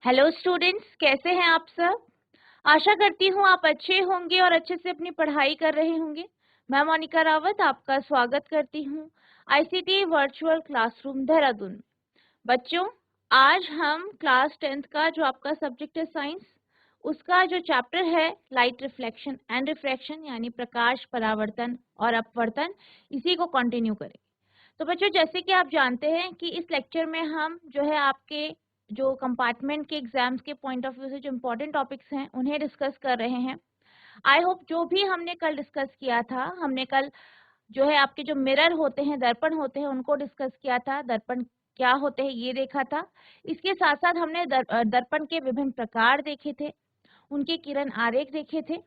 Hello students, कैसे हैं आप सब। आशा करती हूँ आप अच्छे होंगे और अच्छे से अपनी पढ़ाई कर रहे होंगे। मैं मोनिका रावत आपका स्वागत करती हूँ आईसीटी वर्चुअल क्लासरूम देहरादून। बच्चों, आज हम क्लास 10th का जो आपका सब्जेक्ट है साइंस, उसका जो चैप्टर है लाइट रिफ्लेक्शन एंड रिफ्रैक्शन यानी प्रकाश परावर्तन और अपवर्तन, इसी को कंटिन्यू करेंगे। तो बच्चों, जैसे कि आप जानते हैं कि इस लेक्चर में हम जो है आपके जो कंपार्टमेंट के एग्जाम्स के पॉइंट ऑफ व्यू से जो इम्पोर्टेंट टॉपिक्स हैं उन्हें डिस्कस कर रहे हैं। आई होप जो भी हमने कल डिस्कस किया था, हमने कल जो है आपके जो मिरर होते हैं, दर्पण होते हैं, उनको डिस्कस किया था। दर्पण क्या होते हैं ये देखा था। इसके साथ साथ हमने दर्पण के विभिन्न प्रकार देखे थे, उनके किरण आरेख देखे थे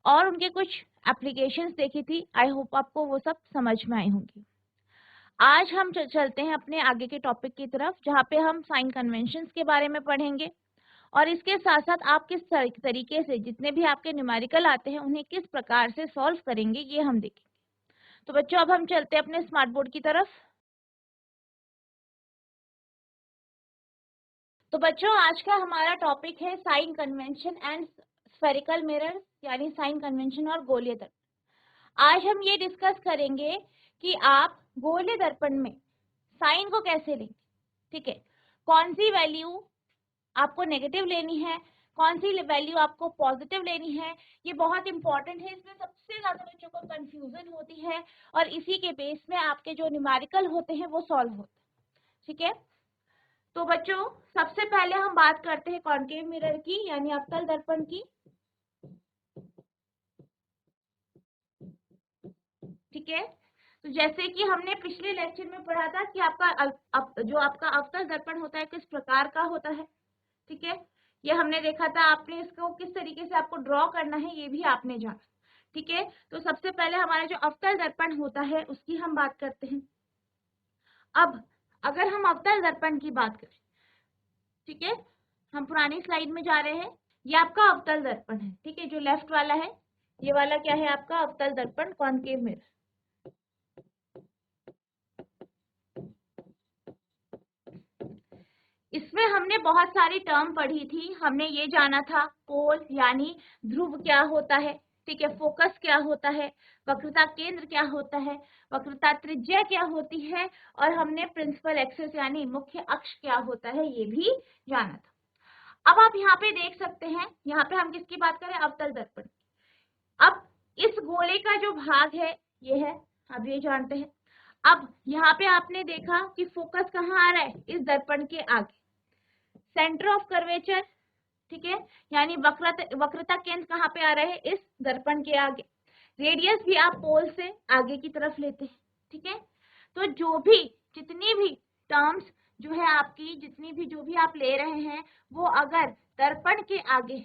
और उनके कुछ एप्लीकेशंस देखी थी। आई होप आपको वो सब समझ में आई होंगी। आज हम चलते हैं अपने आगे के टॉपिक की तरफ, जहाँ पे हम साइन कन्वेंशंस के बारे में पढ़ेंगे और इसके साथ साथ आप किस तरीके से जितने भी आपके न्यूमेरिकल आते हैं उन्हें किस प्रकार से सॉल्व करेंगे ये हम देखेंगे। तो बच्चों, अब हम चलते हैं अपने स्मार्ट बोर्ड की तरफ। तो बच्चों, आज का हमारा टॉपिक है sign convention and spherical mirror यानी साइन कन्वेंशन और गोलीय दर्पण। आज हम ये डिस्कस करेंगे कि आप गोलीय दर्पण में साइन को कैसे लेंगे। ठीक है, कौन सी वैल्यू आपको नेगेटिव लेनी है, कौन सी वैल्यू आपको पॉजिटिव लेनी है, ये बहुत इंपॉर्टेंट है। इसमें सबसे ज्यादा बच्चों को कंफ्यूजन होती है और इसी के बेस में आपके जो न्यूमेरिकल होते हैं वो सॉल्व होते हैं। ठीक है, तो बच्चों सबसे पहले हम बात करते हैं कॉन्केव मिरर की यानी अवतल दर्पण की। ठीक है, तो जैसे कि हमने पिछले लेक्चर में पढ़ा था कि आपका जो आपका अवतल दर्पण होता है किस प्रकार का होता है। ठीक है, ये हमने देखा था। आपने इसको किस तरीके से आपको ड्रॉ करना है ये भी आपने जाना। ठीक है, तो सबसे पहले हमारा जो अवतल दर्पण होता है उसकी हम बात करते हैं। अब अगर हम अवतल दर्पण की बात करें, ठीक है, हम पुरानी स्लाइड में जा रहे हैं। ये आपका अवतल दर्पण है। ठीक है, जो लेफ्ट वाला है ये वाला क्या है आपका अवतल दर्पण, कॉन्केव मिरर। इसमें हमने बहुत सारी टर्म पढ़ी थी। हमने ये जाना था पोल यानी ध्रुव क्या होता है। ठीक है, फोकस क्या होता है, वक्रता केंद्र क्या होता है, वक्रता त्रिज्या क्या होती है और हमने प्रिंसिपल एक्सिस यानी मुख्य अक्ष क्या होता है ये भी जाना था। अब आप यहाँ पे देख सकते हैं, यहाँ पे हम किसकी बात करें, अवतल दर्पण। अब इस गोले का जो भाग है ये है, अब ये जानते हैं। अब यहाँ पे आपने देखा कि फोकस कहाँ आ रहा है, इस दर्पण के आगे, सेंटर ऑफ कर्वेचर। ठीक है, यानी वक्रता केंद्र कहाँ पे आ रहा है, इस दर्पण के आगे। रेडियस भी आप पोल से आगे की तरफ लेते हैं। ठीक है, तो जो भी जितनी भी टर्म्स जो है आपकी, जितनी भी जो भी आप ले रहे हैं वो अगर दर्पण के आगे,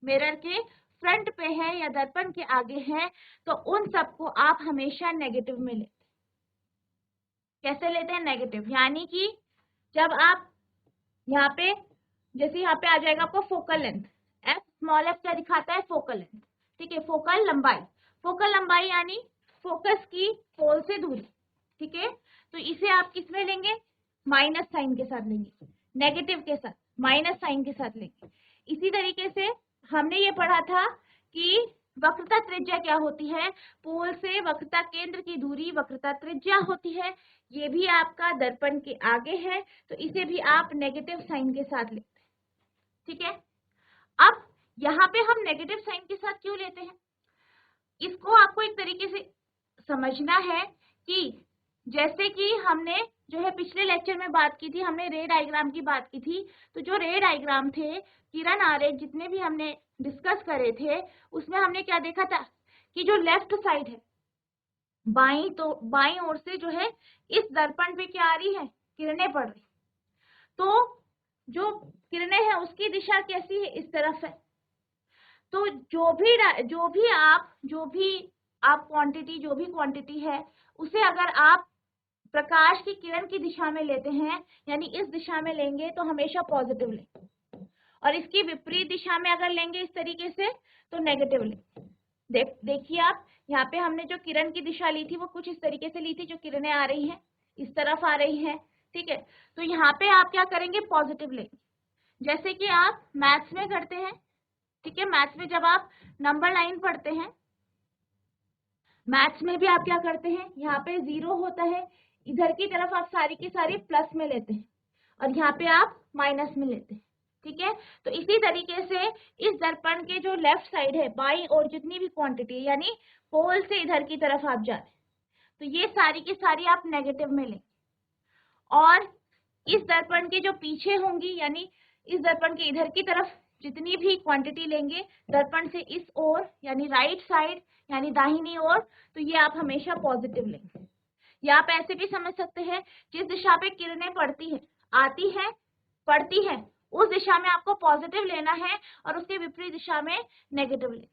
मिरर के फ्रंट पे है या दर्पण के आगे है तो उन सबको आप हमेशा नेगेटिव में लेते हैं। कैसे लेते हैं, नेगेटिव। यानी कि जब आप यहाँ पे, जैसे यहाँ पे आ जाएगा आपको focal length, F small F क्या दिखाता है, फोकल लेंथ। ठीक है, फोकल लंबाई, फोकल लंबाई यानी फोकस की पोल से दूरी। ठीक है, तो इसे आप किस में लेंगे, माइनस साइन के साथ लेंगे, नेगेटिव के साथ, माइनस साइन के साथ लेंगे। इसी तरीके से हमने ये पढ़ा था कि वक्रता त्रिज्या क्या होती है, पोल से वक्रता केंद्र की दूरी वक्रता त्रिज्या होती है। ये भी आपका दर्पण के आगे है तो इसे भी आप नेगेटिव साइन के साथ लेते हैं। ठीक है, अब यहाँ पे हम नेगेटिव साइन के साथ क्यों लेते हैं, इसको आपको एक तरीके से समझना है कि जैसे कि हमने जो है पिछले लेक्चर में बात की थी, हमने रे डायग्राम की बात की थी। तो जो रे डायग्राम थे, किरण आरेख जितने भी हमने डिस्कस करे थे, उसमें हमने क्या देखा था कि जो लेफ्ट साइड है, बाईं ओर से जो है इस दर्पण पे क्या आ रही है, किरणें पड़ रही। तो जो किरणें हैं उसकी दिशा कैसी है, इस तरफ है। तो जो भी आप क्वांटिटी, जो भी क्वांटिटी है उसे अगर आप प्रकाश की किरण की दिशा में लेते हैं यानी इस दिशा में लेंगे तो हमेशा पॉजिटिव लें, और इसकी विपरीत दिशा में अगर लेंगे इस तरीके से तो नेगेटिव लें। देखिए आप, यहाँ पे हमने जो किरण की दिशा ली थी वो कुछ इस तरीके से ली थी, जो किरणें आ रही हैं इस तरफ आ रही हैं। ठीक है, तो यहाँ पे आप क्या करेंगे, पॉजिटिव लेंगे। जैसे कि आप मैथ्स में करते हैं, ठीक है, मैथ्स में जब आप नंबर लाइन पढ़ते हैं, मैथ्स में भी आप क्या करते हैं, यहाँ पे 0 होता है, इधर की तरफ आप सारी की सारी प्लस में लेते हैं और यहाँ पे आप माइनस में लेते हैं, ठीक है। तो इसी तरीके से इस दर्पण के जो लेफ्ट साइड है, बाई और जितनी भी क्वांटिटी यानी पोल से इधर की तरफ आप जा रहे हैं, तो ये सारी की सारी आप नेगेटिव में लें। और इस दर्पण के जो पीछे होंगी, यानी इस दर्पण के इधर की तरफ जितनी भी क्वांटिटी लेंगे दर्पण से इस ओर यानी राइट साइड यानी दाहिनी ओर, तो ये आप हमेशा पॉजिटिव लेंगे। या आप ऐसे भी समझ सकते हैं, जिस दिशा पे किरणें पड़ती है, आती है, पड़ती है, उस दिशा में आपको पॉजिटिव लेना है और उसके विपरीत दिशा में नेगेटिव लेना,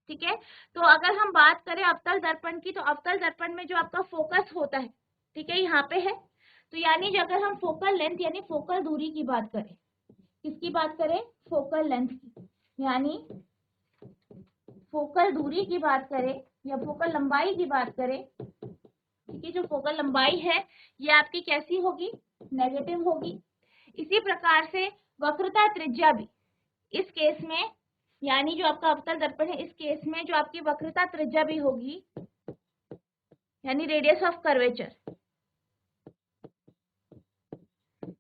ठीक है। तो अगर हम बात करें अवतल दर्पण की, तो अवतल दर्पण में जो आपका फोकस होता है, ठीक है, यहाँ पे है। तो यानी अगर हम फोकल लेंथ यानी फोकल दूरी की बात करें, किसकी बात करें, फोकल लेंथ की, यानी फोकल दूरी की बात करें या फोकल लंबाई की बात करें, ठीक है, जो फोकल लंबाई है ये आपकी कैसी होगी, नेगेटिव होगी। इसी प्रकार से वक्रता त्रिज्या भी इस केस में, यानी जो आपका अवतल दर्पण है इस केस में जो आपकी वक्रता त्रिज्या भी होगी, यानी रेडियस ऑफ कर्वेचर,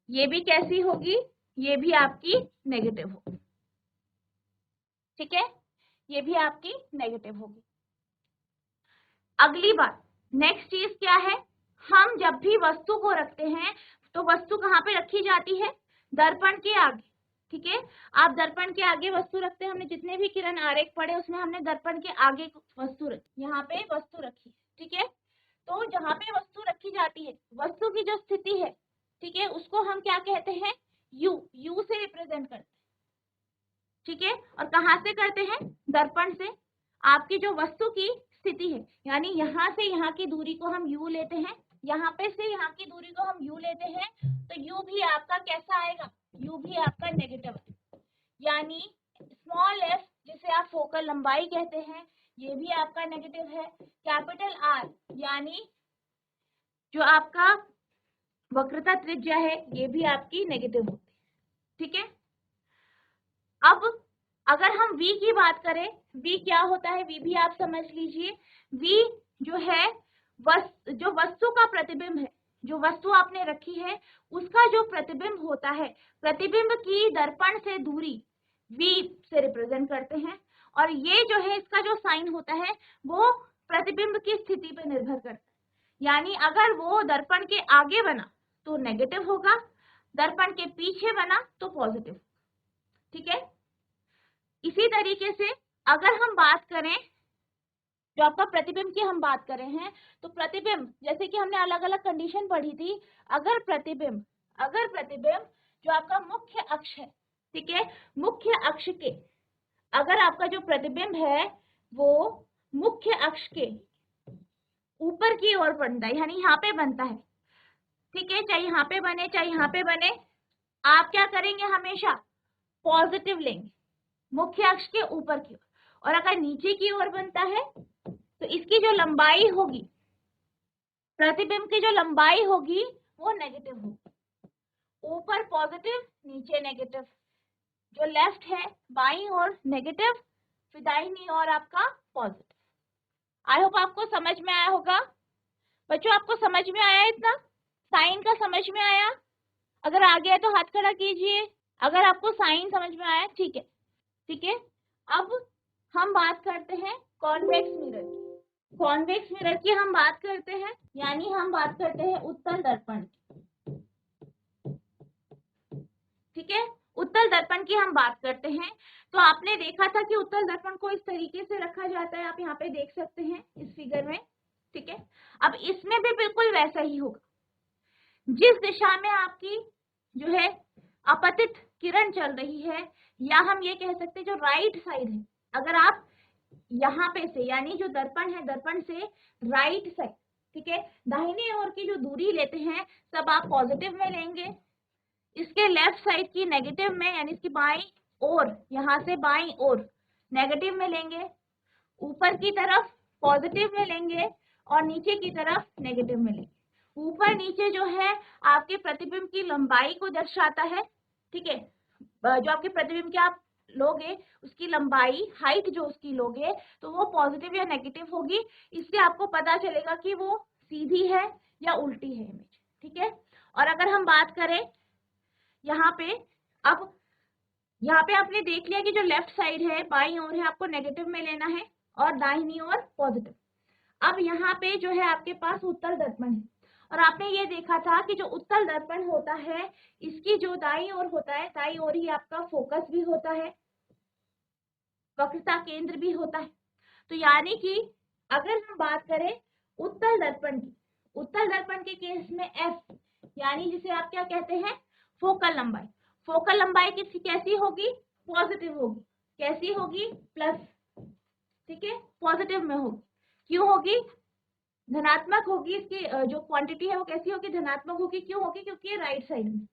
ये भी कैसी होगी, ये भी आपकी नेगेटिव होगी, ठीक है, ये भी आपकी नेगेटिव होगी। अगली बात, नेक्स्ट चीज क्या है, हम जब भी वस्तु को रखते हैं तो वस्तु कहाँ पे रखी जाती है, दर्पण के आगे, ठीक है। आप दर्पण के आगे वस्तु रखते हैं, हमने जितने भी किरण आरेख पढ़े उसमें हमने दर्पण के आगे वस्तु रखी, यहाँ पे वस्तु रखी, ठीक है। तो जहाँ पे वस्तु रखी जाती है, वस्तु की जो स्थिति है, ठीक है, उसको हम क्या कहते हैं, यू से रिप्रेजेंट करते हैं, ठीक है। और कहाँ से करते हैं, दर्पण से। आपकी जो वस्तु की स्थिति है, यानी यहाँ से यहाँ की दूरी को हम यू लेते हैं, यहाँ पे से यहाँ की दूरी को हम यू लेते हैं, तो यू भी आपका कैसा आएगा, यू भी आपका नेगेटिव है। यानी स्मॉल एफ जिसे आप फोकल लंबाई कहते हैं, ये भी आपका नेगेटिव है। कैपिटल आर यानी जो आपका वक्रता त्रिज्या है, ये भी आपकी नेगेटिव होती है, ठीक है। अब अगर हम v की बात करें, v क्या होता है, v भी आप समझ लीजिए। v जो है जो वस्तु का प्रतिबिंब है, जो वस्तु आपने रखी है उसका जो प्रतिबिंब होता है, प्रतिबिंब की दर्पण से दूरी v से रिप्रेजेंट करते हैं। और ये जो है इसका जो साइन होता है वो प्रतिबिंब की स्थिति पर निर्भर करता है। यानी अगर वो दर्पण के आगे बना तो नेगेटिव होगा, दर्पण के पीछे बना तो पॉजिटिव, ठीक है। इसी तरीके से अगर हम बात करें जो आपका प्रतिबिंब की हम बात कर रहे हैं, तो प्रतिबिंब जैसे कि हमने अलग अलग कंडीशन पढ़ी थी, अगर प्रतिबिंब जो आपका मुख्य अक्ष है, ठीक है, मुख्य अक्ष के अगर आपका जो प्रतिबिंब है वो मुख्य अक्ष के ऊपर की ओर बनता है, यानी यहाँ पे बनता है, ठीक है, चाहे यहाँ पे बने चाहे यहाँ पे बने, आप क्या करेंगे, हमेशा पॉजिटिव लेंगे मुख्य अक्ष के ऊपर की ओर। और अगर नीचे की ओर बनता है तो इसकी जो लंबाई होगी, प्रतिबिंब की जो लंबाई होगी वो नेगेटिव होगी, ऊपर पॉजिटिव नीचे नेगेटिव, जो लेफ्ट है बाईं ओर नेगेटिव, फिर दाहिनी ओर आपका पॉजिटिव। आई होप आपको समझ में आया होगा बच्चों, आपको समझ में आया, इतना साइन का समझ में आया, अगर आ गया तो हाथ खड़ा कीजिए अगर आपको साइन समझ में आया, ठीक है, ठीक है। अब हम बात करते हैं कॉन्वेक्स मिरर की। कॉन्वेक्स मिरर की हम बात करते हैं, यानी हम बात करते हैं उत्तल दर्पण की, ठीक है, उत्तल दर्पण की हम बात करते हैं। तो आपने देखा था कि उत्तल दर्पण को इस तरीके से रखा जाता है, आप यहाँ पे देख सकते हैं इस फिगर में, ठीक है। अब इसमें भी बिल्कुल वैसा ही होगा, जिस दिशा में आपकी जो है अपतित किरण चल रही है, या हम ये कह सकते हैं जो राइट साइड है, अगर आप यहाँ पे से यानी जो दर्पण है दर्पण से राइट साइड, ठीक है, दाहिने ओर की जो दूरी लेते हैं सब आप पॉजिटिव में लेंगे, इसके लेफ्ट साइड की नेगेटिव में, यानी इसकी बाईं ओर, यहाँ से बाईं ओर नेगेटिव में लेंगे, ऊपर की तरफ पॉजिटिव में लेंगे और नीचे की तरफ नेगेटिव में लेंगे। ऊपर नीचे जो है आपके प्रतिबिंब की लंबाई को दर्शाता है, ठीक है, जो आपके प्रतिबिंब के आप लोगे उसकी लंबाई, हाइट जो उसकी लोगे, तो वो पॉजिटिव या नेगेटिव होगी। इससे आपको पता चलेगा कि वो सीधी है या उल्टी है इमेज, ठीक है। और अगर हम बात करें यहाँ पे, अब यहाँ पे आपने देख लिया कि जो लेफ्ट साइड है बाईं ओर है आपको नेगेटिव में लेना है और दाहिनी ओर पॉजिटिव। अब यहाँ पे जो है आपके पास उत्तल दर्पण है, और आपने ये देखा था कि जो उत्तल दर्पण होता है इसकी जो दाईं ओर होता है, दाईं ओर ही आपका फोकस भी होता है, वक्रता केंद्र भी होता है। तो यानी कि अगर हम बात करें उत्तल दर्पण की, उत्तल दर्पण के केस में एफ यानी जिसे आप क्या कहते हैं, फोकल लंबाई, फोकल लंबाई किसकी कैसी होगी, पॉजिटिव होगी। कैसी होगी, प्लस, ठीक है, पॉजिटिव में होगी। क्यों होगी, धनात्मक होगी। इसकी जो क्वांटिटी है वो कैसी होगी, धनात्मक होगी। क्यों होगी, क्योंकि ये राइट साइड में।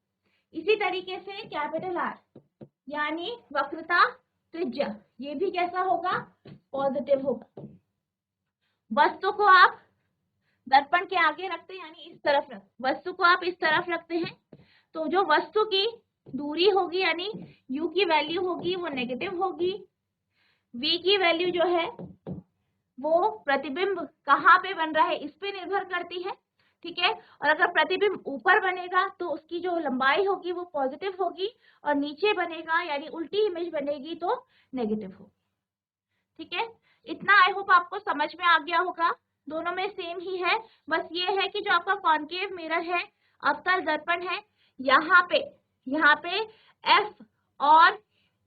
इसी तरीके से कैपिटल आर यानी वक्रता त्रिज्या, ये भी कैसा होगा, पॉजिटिव होगा। वस्तु को आप दर्पण के आगे रखते हैं, यानी इस तरफ रख, वस्तु को आप इस तरफ रखते हैं, तो जो वस्तु की दूरी होगी यानी u की वैल्यू होगी वो नेगेटिव होगी। v की वैल्यू जो है वो प्रतिबिंब कहाँ पे बन रहा है इस पे निर्भर करती है, ठीक है। और अगर प्रतिबिंब ऊपर बनेगा तो उसकी जो लंबाई होगी वो पॉजिटिव होगी, और नीचे बनेगा यानी उल्टी इमेज बनेगी तो नेगेटिव होगी, ठीक है। इतना आई होप आपको समझ में आ गया होगा। दोनों में सेम ही है, बस ये है कि जो आपका कॉन्केव मिरर है, अवतल दर्पण है, यहाँ पे एफ और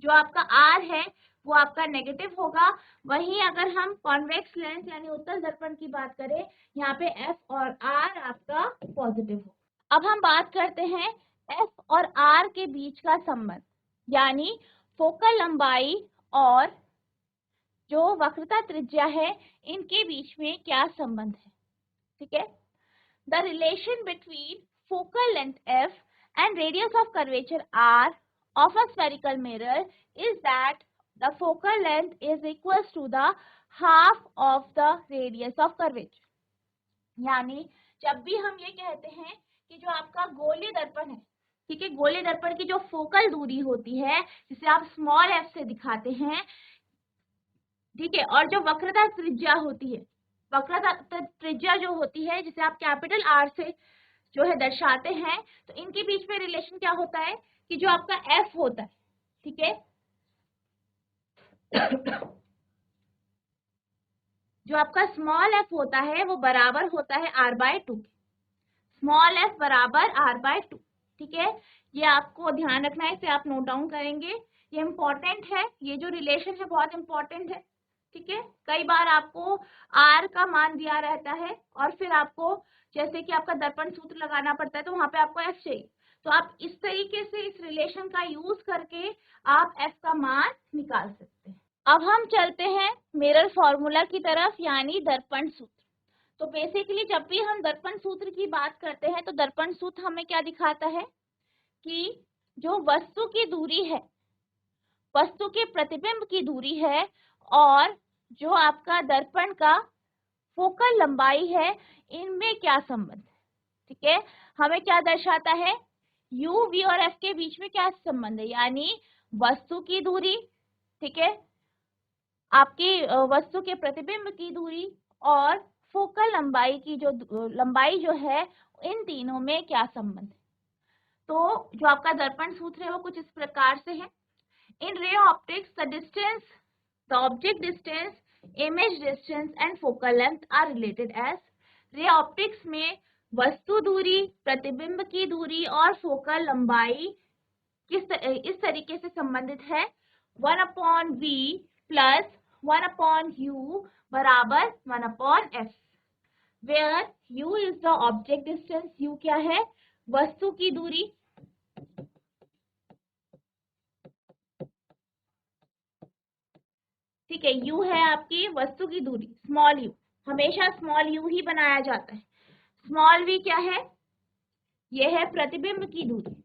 जो आपका आर है वो आपका नेगेटिव होगा। वहीं अगर हम कॉन्वेक्स लेंस यानी उत्तल दर्पण की बात करें, यहाँ पे एफ और आर आपका पॉजिटिव हो। अब हम बात करते हैं एफ और आर के बीच का संबंध, यानी फोकल लंबाई और जो वक्रता त्रिज्या है इनके बीच में क्या संबंध है, ठीक है। The relation between focal length f and radius of curvature r of a spherical mirror is that the focal length is equals to the half of the radius of curvature। यानी जब भी हम ये कहते हैं कि जो आपका गोलीय दर्पण है, ठीक है, गोलीय दर्पण की जो फोकल दूरी होती है जिसे आप स्मॉल f से दिखाते हैं, ठीक है, और जो वक्रता त्रिज्या होती है, वक्रता त्रिज्या जो होती है जिसे आप कैपिटल आर से जो है दर्शाते हैं, तो इनके बीच में रिलेशन क्या होता है कि जो आपका एफ होता है, ठीक है, जो आपका स्मॉल एफ होता है वो बराबर होता है r/2 के, स्मॉल एफ बराबर r/2, ठीक है। ये आपको ध्यान रखना है, इसे आप नोट डाउन करेंगे, ये इंपॉर्टेंट है, ये जो रिलेशन है बहुत इंपॉर्टेंट है, ठीक है। कई बार आपको r का मान दिया रहता है और फिर आपको जैसे कि आपका दर्पण सूत्र लगाना पड़ता है तो वहां पे आपको f चाहिए, तो आप इस तरीके से इस रिलेशन का यूज करके आप f का मान निकाल सकते हैं। अब हम चलते हैं मिरर फॉर्मूला की तरफ, यानी दर्पण सूत्र। तो बेसिकली जब भी हम दर्पण सूत्र की बात करते हैं तो दर्पण सूत्र हमें क्या दिखाता है कि जो वस्तु की दूरी है, वस्तु के प्रतिबिंब की दूरी है, और जो आपका दर्पण का फोकल लंबाई है, इनमें क्या संबंध है, ठीक है। हमें क्या दर्शाता है, u, v और f के बीच में क्या संबंध है, यानी वस्तु की दूरी, ठीक है, आपकी वस्तु के प्रतिबिंब की दूरी और फोकल लंबाई की जो लंबाई जो है, इन तीनों में क्या संबंध है। तो जो आपका दर्पण सूत्र है वो कुछ इस प्रकार से है। In ray optics the distance, the object distance, image distance and focal length are related as. Ray optics में वस्तु दूरी, प्रतिबिंब की दूरी और फोकल लंबाई इस तरीके से संबंधित है, 1/v प्लस 1/u बराबर 1/f, where u is the object distance, u क्या है, वस्तु की दूरी, ठीक है, u है आपकी वस्तु की दूरी, स्मॉल u, हमेशा स्मॉल u ही बनाया जाता है। स्मॉल v क्या है, ये है प्रतिबिंब की दूरी,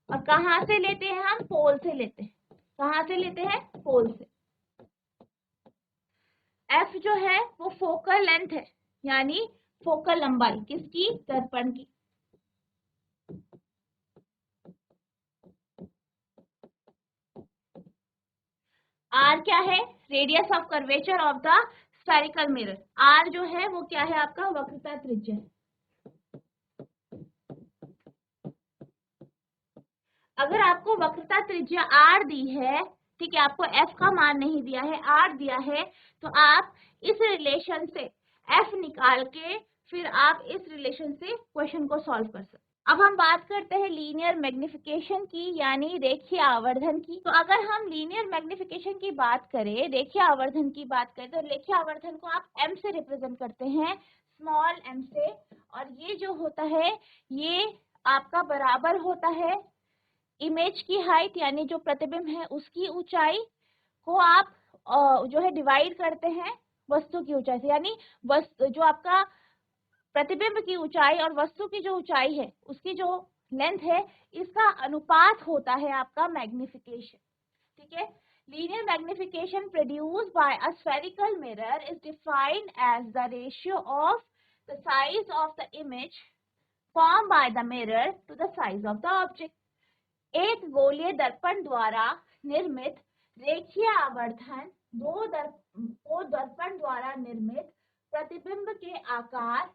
और कहाँ से लेते हैं हम, पोल से लेते हैं, कहाँ से लेते हैं, पोल से। f जो है वो फोकल लेंथ है, यानी फोकल लंबाई किसकी, दर्पण की। आर क्या है? Radius of curvature of the spherical mirror. R जो है वो क्या है आपका? वक्रता त्रिज्या। अगर आपको वक्रता त्रिज्या आर दी है, ठीक है, आपको एफ का मान नहीं दिया है, आर दिया है, तो आप इस रिलेशन से एफ निकाल के फिर आप इस रिलेशन से क्वेश्चन को सॉल्व कर सकते हैं। अब हम बात करते हैं लीनियर मैग्निफिकेशन की, यानी रेखीय आवर्धन की। तो अगर हम लीनियर मैग्निफिकेशन की बात करें, रेखीय आवर्धन की बात करें, तो रेखीय आवर्धन को आप m से रिप्रेजेंट करते हैं, स्मॉल m से, और ये जो होता है ये आपका बराबर होता है इमेज की हाइट, यानी जो प्रतिबिंब है उसकी ऊंचाई को आप जो है डिवाइड करते हैं वस्तु की ऊंचाई से, यानी जो आपका प्रतिबिंब की ऊंचाई और वस्तु की जो ऊंचाई है उसकी जो लेंथ है, इसका अनुपात होता है आपका मैग्निफिकेशन। ठीक है, linear magnification produced by a spherical mirror is defined as the ratio of the size of the image form by the mirror to the size of the object. एक गोलीय दर्पण द्वारा निर्मित रेखीय आवर्धन दो दर्पण द्वारा निर्मित प्रतिबिंब के आकार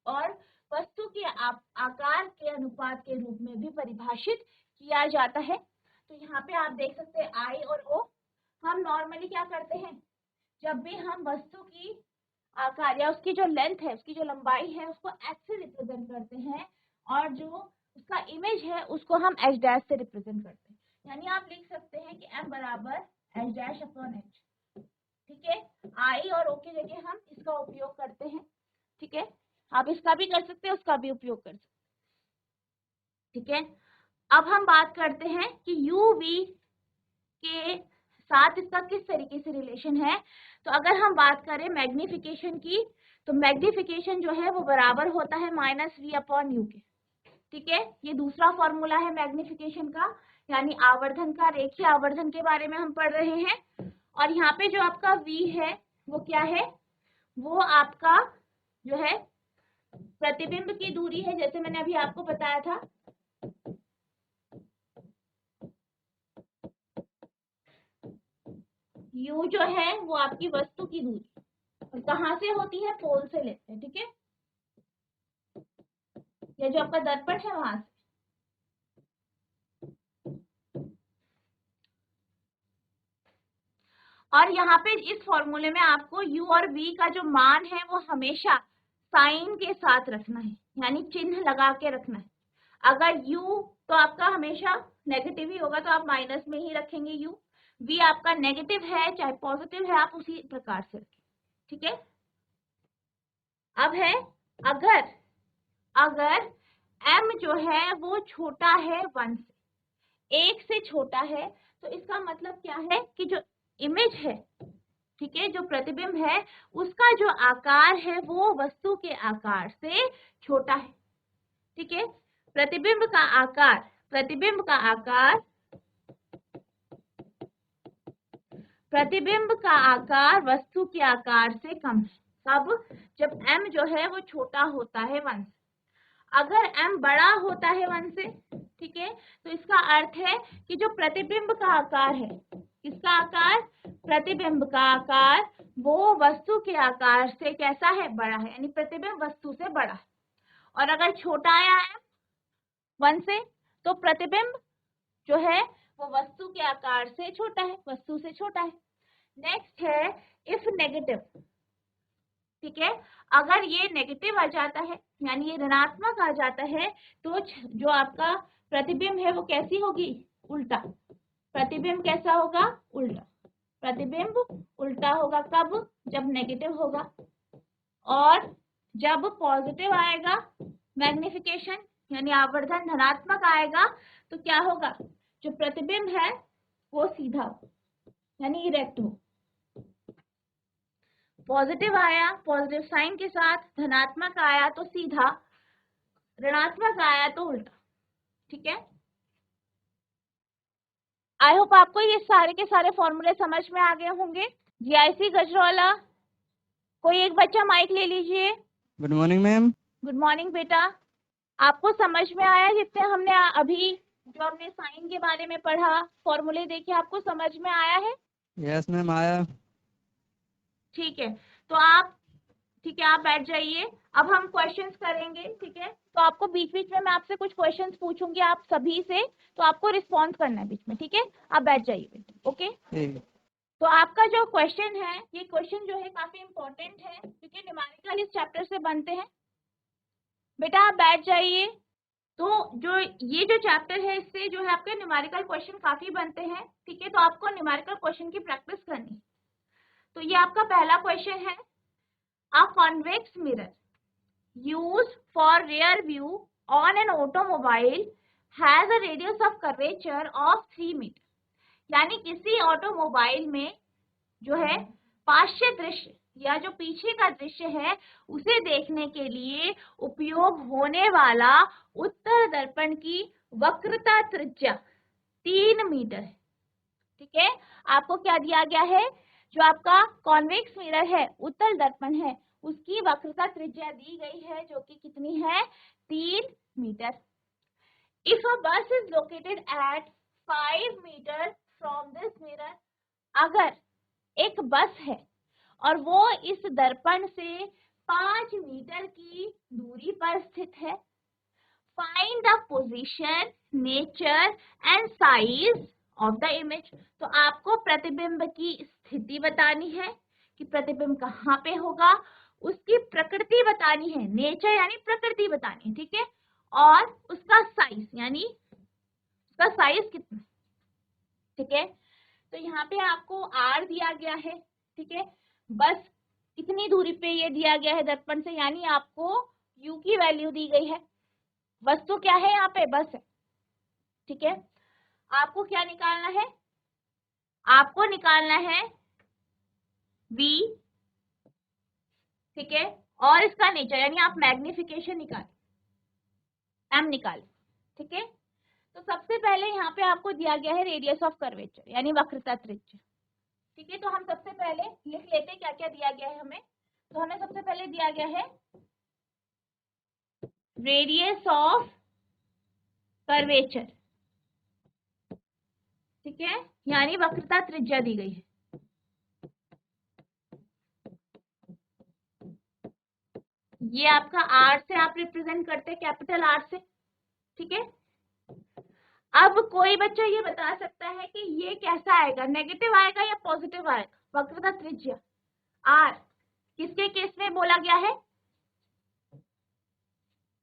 और वस्तु के आकार के अनुपात के रूप में भी परिभाषित किया जाता है। तो यहाँ पे आप देख सकते हैं आई और ओ। हम नॉर्मली क्या करते हैं, जब भी हम वस्तु की आकार या उसकी जो लेंथ है, उसकी जो लंबाई है, उसको एच से रिप्रेजेंट करते हैं, और जो उसका इमेज है उसको हम एच डैश से रिप्रेजेंट करते हैं। यानी आप लिख सकते हैं कि m बराबर एच डैश अपॉन एच। ठीक है, आई और ओ की जगह हम इसका उपयोग करते हैं। ठीक है, आप इसका भी कर सकते हैं, उसका भी उपयोग कर सकते हैं। ठीक है, अब हम बात करते हैं कि यू वी के साथ इसका किस तरीके से रिलेशन है। तो अगर हम बात करें मैग्निफिकेशन की, तो मैग्निफिकेशन जो है वो बराबर होता है -v अपॉन यू के। ठीक है, ये दूसरा फॉर्मूला है मैग्निफिकेशन का, यानी आवर्धन का, रेखीय आवर्धन के बारे में हम पढ़ रहे हैं। और यहाँ पे जो आपका v है वो क्या है? वो आपका जो है प्रतिबिंब की दूरी है, जैसे मैंने अभी आपको बताया था। u जो है वो आपकी वस्तु की दूरी, और कहाँ से होती है? पोल से लेते हैं। ठीक है, ये जो आपका दर्पण है वहां से। और यहाँ पे इस फॉर्मूले में आपको u और v का जो मान है वो हमेशा साइन के साथ रखना है, यानी चिन्ह लगा के रखना है। अगर u तो आपका हमेशा नेगेटिव ही होगा, तो आप माइनस में ही रखेंगे u। v आपका नेगेटिव है चाहे पॉजिटिव है, आप उसी प्रकार से रखें। ठीक है, अब है अगर m जो है वो छोटा है 1 से, 1 से छोटा है, तो इसका मतलब क्या है कि जो इमेज है, ठीक है, जो प्रतिबिंब है, उसका जो आकार है वो वस्तु के आकार से छोटा है। ठीक है, प्रतिबिंब का आकार वस्तु के आकार से कम है। कब? जब m जो है वो छोटा होता है 1 से। अगर m बड़ा होता है 1 से, ठीक है, तो इसका अर्थ है कि जो प्रतिबिंब का आकार है, किसका आकार? प्रतिबिंब का आकार वो वस्तु के आकार से कैसा है? बड़ा है, यानी प्रतिबिंब वस्तु से बड़ा है। और अगर छोटा आया है 1 से, तो प्रतिबिंब जो है वो वस्तु के आकार से छोटा है, वस्तु से छोटा है। नेक्स्ट है इफ नेगेटिव। ठीक है, अगर ये नेगेटिव आ जाता है, यानी ये ऋणात्मक आ जाता है, तो जो आपका प्रतिबिंब है वो कैसी होगी? उल्टा। प्रतिबिंब कैसा होगा? उल्टा। प्रतिबिंब उल्टा होगा कब? जब नेगेटिव होगा। और जब पॉजिटिव आएगा मैग्निफिकेशन, यानी आवर्धन धनात्मक आएगा, तो क्या होगा? जो प्रतिबिंब है वो सीधा हो, यानी इरेक्ट हो। पॉजिटिव आया पॉजिटिव साइन के साथ, धनात्मक आया तो सीधा, ऋणात्मक आया तो उल्टा। ठीक है, आई होप आपको ये सारे के सारे फॉर्मूले समझ में आ गए होंगे। जीआईसी गजरौला, कोई एक बच्चा माइक ले लीजिए। Good morning ma'am. Good morning बेटा। आपको समझ में आया जितने हमने अभी जो हमने साइन के बारे में पढ़ा, फॉर्मूले देखे, आपको समझ में आया है? यस मैम आया। ठीक है, तो आप बैठ जाइए। अब हम क्वेश्चंस करेंगे, ठीक है। तो आपको बीच बीच में मैं आपसे कुछ क्वेश्चंस पूछूंगी आप सभी से, तो आपको रिस्पॉन्स करना है बीच में, ठीक है। आप बैठ जाइए, ओके। ठीक है। तो आपका जो क्वेश्चन है, ये क्वेश्चन जो है काफी इंपॉर्टेंट है क्योंकि न्यूमेरिकल इस चैप्टर से बनते हैं। बेटा आप बैठ जाइए। तो जो ये जो चैप्टर है, इससे जो है आपके न्यूमेरिकल क्वेश्चन काफी बनते हैं, ठीक है। तो आपको न्यूमेरिकल क्वेश्चन की प्रैक्टिस करनी है। तो ये आपका पहला क्वेश्चन है, a convex mirror used for rear view on an automobile has a radius of curvature of 3 metre. यानी किसी ऑटोमोबाइल में जो है पार्श्व दृश्य या जो पीछे का दृश्य है उसे देखने के लिए उपयोग होने वाला उत्तल दर्पण की वक्रता त्रिज्या 3 मीटर है, ठीक है। आपको क्या दिया गया है, जो आपका कॉन्वेक्स मिरर है, उत्तल दर्पण है, उसकी वक्रता त्रिज्या दी गई है जो कि कितनी है, 3 metre. If a bus is located at 5 metre from this mirror, अगर एक बस है और वो इस दर्पण से 5 मीटर की दूरी पर स्थित है, find the position, nature and size of the image. तो आपको प्रतिबिंब की स्थिति बतानी है कि प्रतिबिंब कहाँ पे होगा, उसकी प्रकृति बतानी है, नेचर यानी प्रकृति बतानी है, ठीक है। और उसका साइज यानी उसका साइज कितना, ठीक है। तो यहाँ पे आपको आर दिया गया है, ठीक है। बस कितनी दूरी पे ये दिया गया है दर्पण से, यानी आपको यू की वैल्यू दी गई है। वस्तु क्या है, यहाँ पे बस है, ठीक है। आपको क्या निकालना है, आपको निकालना है v, ठीक है। और इसका नेचर यानी आप मैग्निफिकेशन निकालें, m निकालें, ठीक है। तो सबसे पहले यहाँ पे आपको दिया गया है रेडियस ऑफ कर्वेचर यानी वक्रता त्रिज्या, ठीक है। तो हम सबसे पहले लिख लेते हैं क्या क्या दिया गया है हमें। तो हमें सबसे पहले दिया गया है रेडियस ऑफ कर्वेचर, ठीक है, यानी वक्रता त्रिज्या दी गई है। ये आपका आर से आप रिप्रेजेंट करते हैं, कैपिटल आर से, ठीक है। अब कोई बच्चा ये बता सकता है कि ये कैसा आएगा, नेगेटिव आएगा या पॉजिटिव आएगा, वक्रता त्रिज्या आर किसके केस में बोला गया है,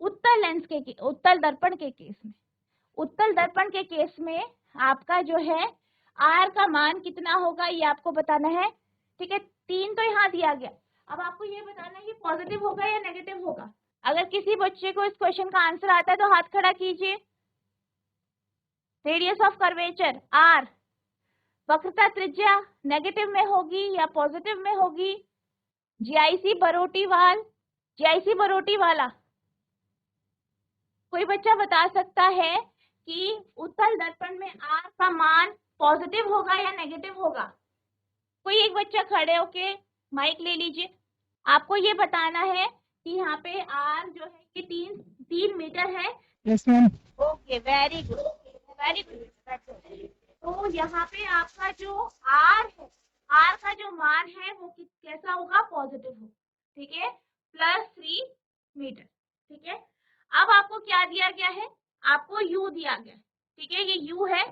उत्तल लेंस के, उत्तल दर्पण के केस में। उत्तल दर्पण के केस में आपका जो है आर का मान कितना होगा ये आपको बताना है, ठीक है। 3 तो यहाँ दिया गया। अब आपको ये बताना है ये पॉजिटिव होगा या नेगेटिव होगा। अगर किसी बच्चे को इस क्वेश्चन का आंसर आता है तो हाथ खड़ा कीजिए। रेडियस ऑफ कर्वेचर आर, वक्रता त्रिज्या नेगेटिव में होगी या पॉजिटिव में होगी। जीआईसी बरोटीवाल, जीआईसी बरोटी वाला कोई बच्चा बता सकता है कि उत्तल दर्पण में आर का मान पॉजिटिव होगा या नेगेटिव होगा। कोई एक बच्चा खड़े होके माइक ले लीजिए। आपको ये बताना है कि यहाँ पे आर जो है कि 3 मीटर है। Yes ma'am. Okay, very good, very good. तो यहाँ पे आपका जो आर है, आर का जो मान है वो कैसा होगा, पॉजिटिव होगा, ठीक है, +3 मीटर, ठीक है। अब आपको क्या दिया गया है, आपको यू दिया गया, ठीक है, ये यू है,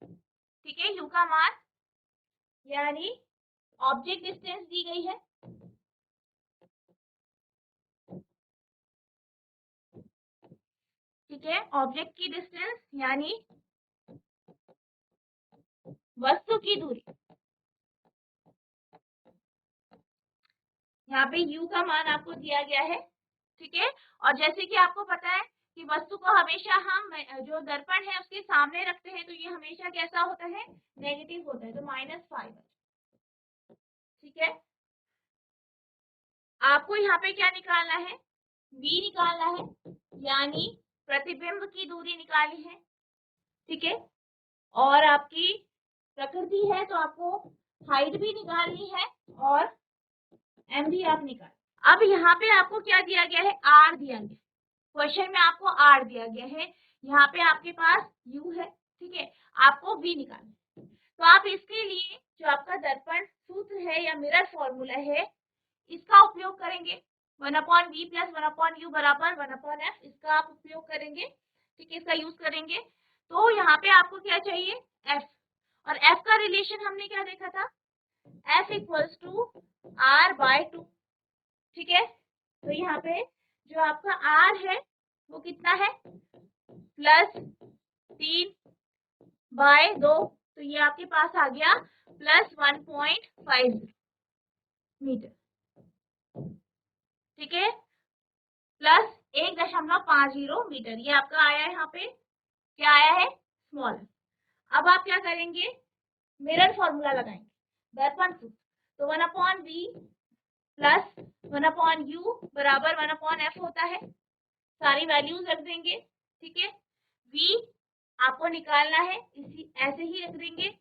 ठीक है। यू का मान यानी ऑब्जेक्ट डिस्टेंस दी गई है, ठीक है। ऑब्जेक्ट की डिस्टेंस यानी वस्तु की दूरी, यहाँ पे u का मान आपको दिया गया है, ठीक है। और जैसे कि आपको पता है कि वस्तु को हमेशा हम जो दर्पण है उसके सामने रखते हैं तो ये हमेशा कैसा होता है, नेगेटिव होता है, तो -5, ठीक है। आपको यहाँ पे क्या निकालना है, v निकालना है, यानी प्रतिबिंब की दूरी निकाली है, ठीक है। और आपकी प्रकृति है तो आपको हाइट भी निकालनी है और m भी आप निकाल। अब यहाँ पे आपको क्या दिया गया है, r दिया गया, क्वेश्चन में आपको r दिया गया है, यहाँ पे आपके पास u है, ठीक है। आपको v निकालना है। तो आप इसके लिए जो आपका दर्पण सूत्र है या मिरर फॉर्मूला है, इसका उपयोग करेंगे। 1/v प्लस 1/u बराबर 1/f, इसका आप उपयोग करेंगे। ठीक है, इसका यूज करेंगे। तो यहाँ पे आपको क्या चाहिए, f, और f का रिलेशन हमने क्या देखा था, f इक्वल्स टू r/2। ठीक है, तो यहाँ पे जो आपका r है वो कितना है, +3/2, तो ये आपके पास आ गया +1.50 मीटर। ठीक है, +1.50 मीटर, ये आपका आया है। यहाँ पे क्या आया है, स्मॉल। अब आप क्या करेंगे, मिरर फॉर्मूला लगाएंगे, दर्पण सूत्र। तो 1/v प्लस 1/u बराबर 1/f होता है। सारी वैल्यूज रख देंगे। ठीक है, v आपको निकालना है, इसी ऐसे ही रख देंगे।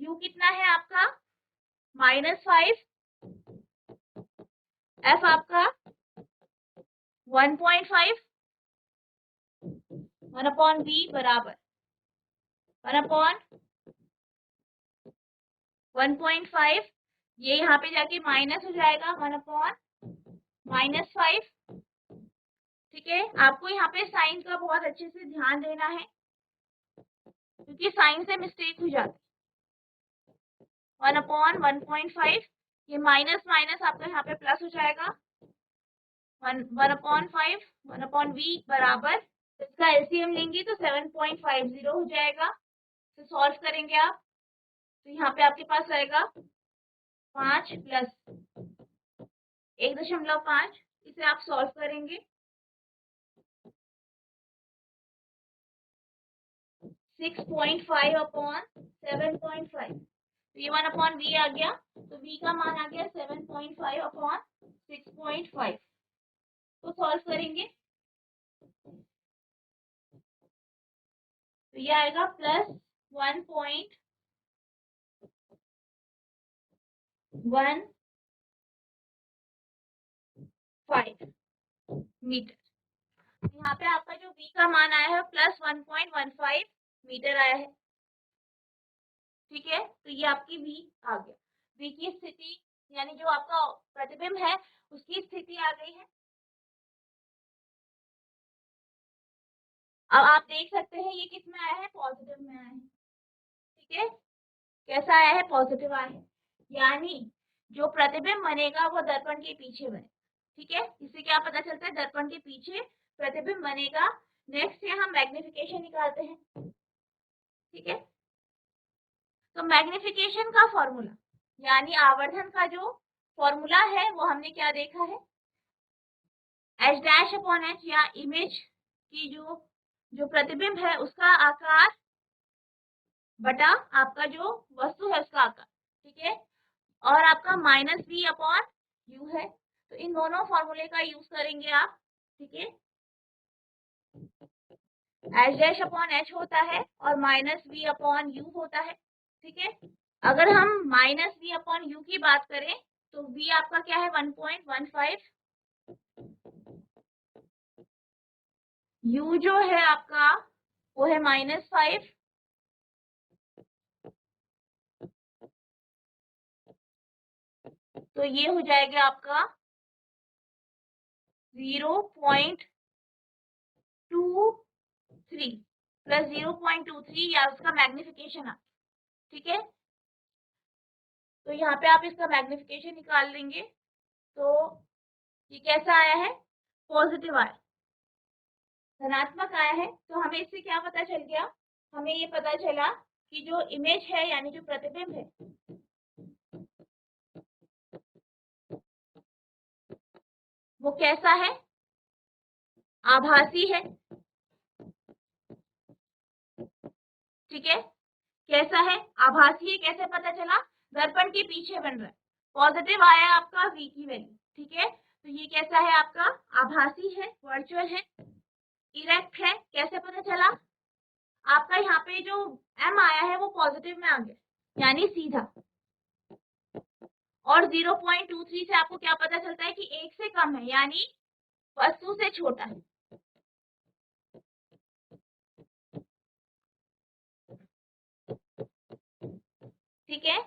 u कितना है आपका -5, f आपका 1.5, 1/v बराबर 1/1.5, ये यहाँ पे जाके माइनस हो जाएगा 1/-5। ठीक है, आपको यहाँ पे साइन का बहुत अच्छे से ध्यान देना है, क्योंकि साइन से मिस्टेक हो जाती है। 1/1.5, ये माइनस माइनस आपका यहाँ पे प्लस हो जाएगा। 1/5, 1/v बराबर, इसका एलसीएम लेंगे तो 7.50 हो जाएगा। तो सॉल्व करेंगे आप, तो यहाँ पे आपके पास आएगा 5 प्लस 1.5, इसे आप सॉल्व करेंगे 6.5/7.5, तो ये 1/v आ गया, तो v का मान आ गया 7.5/6.5, तो सॉल्व करेंगे तो ये आएगा +1.15 मीटर। यहाँ पे आपका जो v का मान आया है +1.15 मीटर आया है। ठीक है, तो ये आपकी v आ गया। v की स्थिति यानी जो आपका प्रतिबिंब है उसकी स्थिति आ गई है। अब आप देख सकते हैं ये किस में आया है, पॉजिटिव में आया है। ठीक है, कैसा आया है, पॉजिटिव आया है, यानी जो प्रतिबिंब बनेगा वो दर्पण के पीछे बने। ठीक है, इससे क्या पता चलता है, दर्पण के पीछे प्रतिबिंब बनेगा। नेक्स्ट है हम मैग्निफिकेशन निकालते हैं। ठीक है, तो मैग्निफिकेशन का फॉर्मूला यानी आवर्धन का जो फॉर्मूला है वो हमने क्या देखा है, H'/H या इमेज की जो प्रतिबिंब है उसका आकार बटा आपका जो वस्तु है उसका आकार। ठीक है, और आपका -v/u है, तो इन दोनों फॉर्मूले का यूज करेंगे आप। ठीक है, H'/H होता है और -v/u होता है। ठीक है, अगर हम -v/u की बात करें तो v आपका क्या है, 1.15, u जो है आपका वो है -5, तो ये हो जाएगा आपका 0.23 प्लस 0.23 या उसका मैग्निफिकेशन आ। ठीक है, तो यहाँ पे आप इसका मैग्निफिकेशन निकाल लेंगे तो ये कैसा आया है, पॉजिटिव आया, धनात्मक आया है। तो हमें इससे क्या पता चल गया, हमें ये पता चला कि जो इमेज है यानी जो प्रतिबिंब है वो कैसा है, आभासी है। ठीक है, कैसा है, आभासी है। कैसे पता चला, दर्पण के पीछे बन रहा है, पॉजिटिव आया आपका v की वैल्यू। ठीक है, तो ये कैसा है आपका, आभासी है, वर्चुअल है, इरेक्ट है। कैसे पता चला, आपका यहाँ पे जो m आया है वो पॉजिटिव में आ गया यानी सीधा, और 0.23 से आपको क्या पता चलता है कि 1 से कम है यानी वस्तु से छोटा है। ठीक है,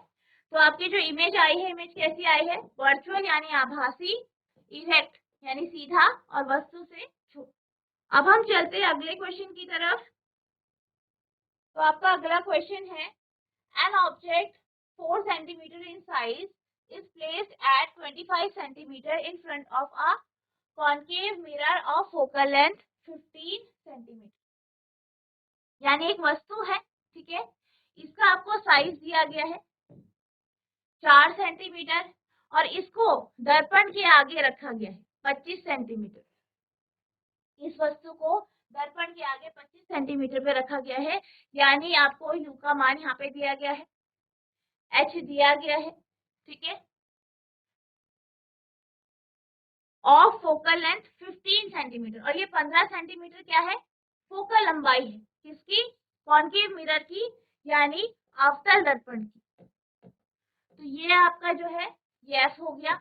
तो आपकी जो इमेज आई है, इमेज कैसी आई है? वर्चुअल यानी आभासी, इरेक्ट यानी सीधा और वस्तु से छोटा। अब हम चलते हैं अगले क्वेश्चन की तरफ। तो आपका अगला क्वेश्चन है, an object 4 centimetre in size is placed at 25 centimeter in front of a concave mirror of focal length 15 centimeter। यानी एक वस्तु है, ठीक है, इसका आपको साइज दिया गया है 4 सेंटीमीटर और इसको दर्पण के आगे रखा गया है 25 सेंटीमीटर। इस वस्तु को दर्पण के आगे 25 सेंटीमीटर पे रखा गया है, यानी आपको यू का मान यहाँ पे दिया गया है, एच दिया गया है, ठीक है, ऑफ फोकल लेंथ 15 सेंटीमीटर। और ये 15 सेंटीमीटर क्या है? फोकल लंबाई है किसकी? कॉन्केव मिरर की, यानी अवतल दर्पण की। तो ये आपका जो है ये एफ हो गया।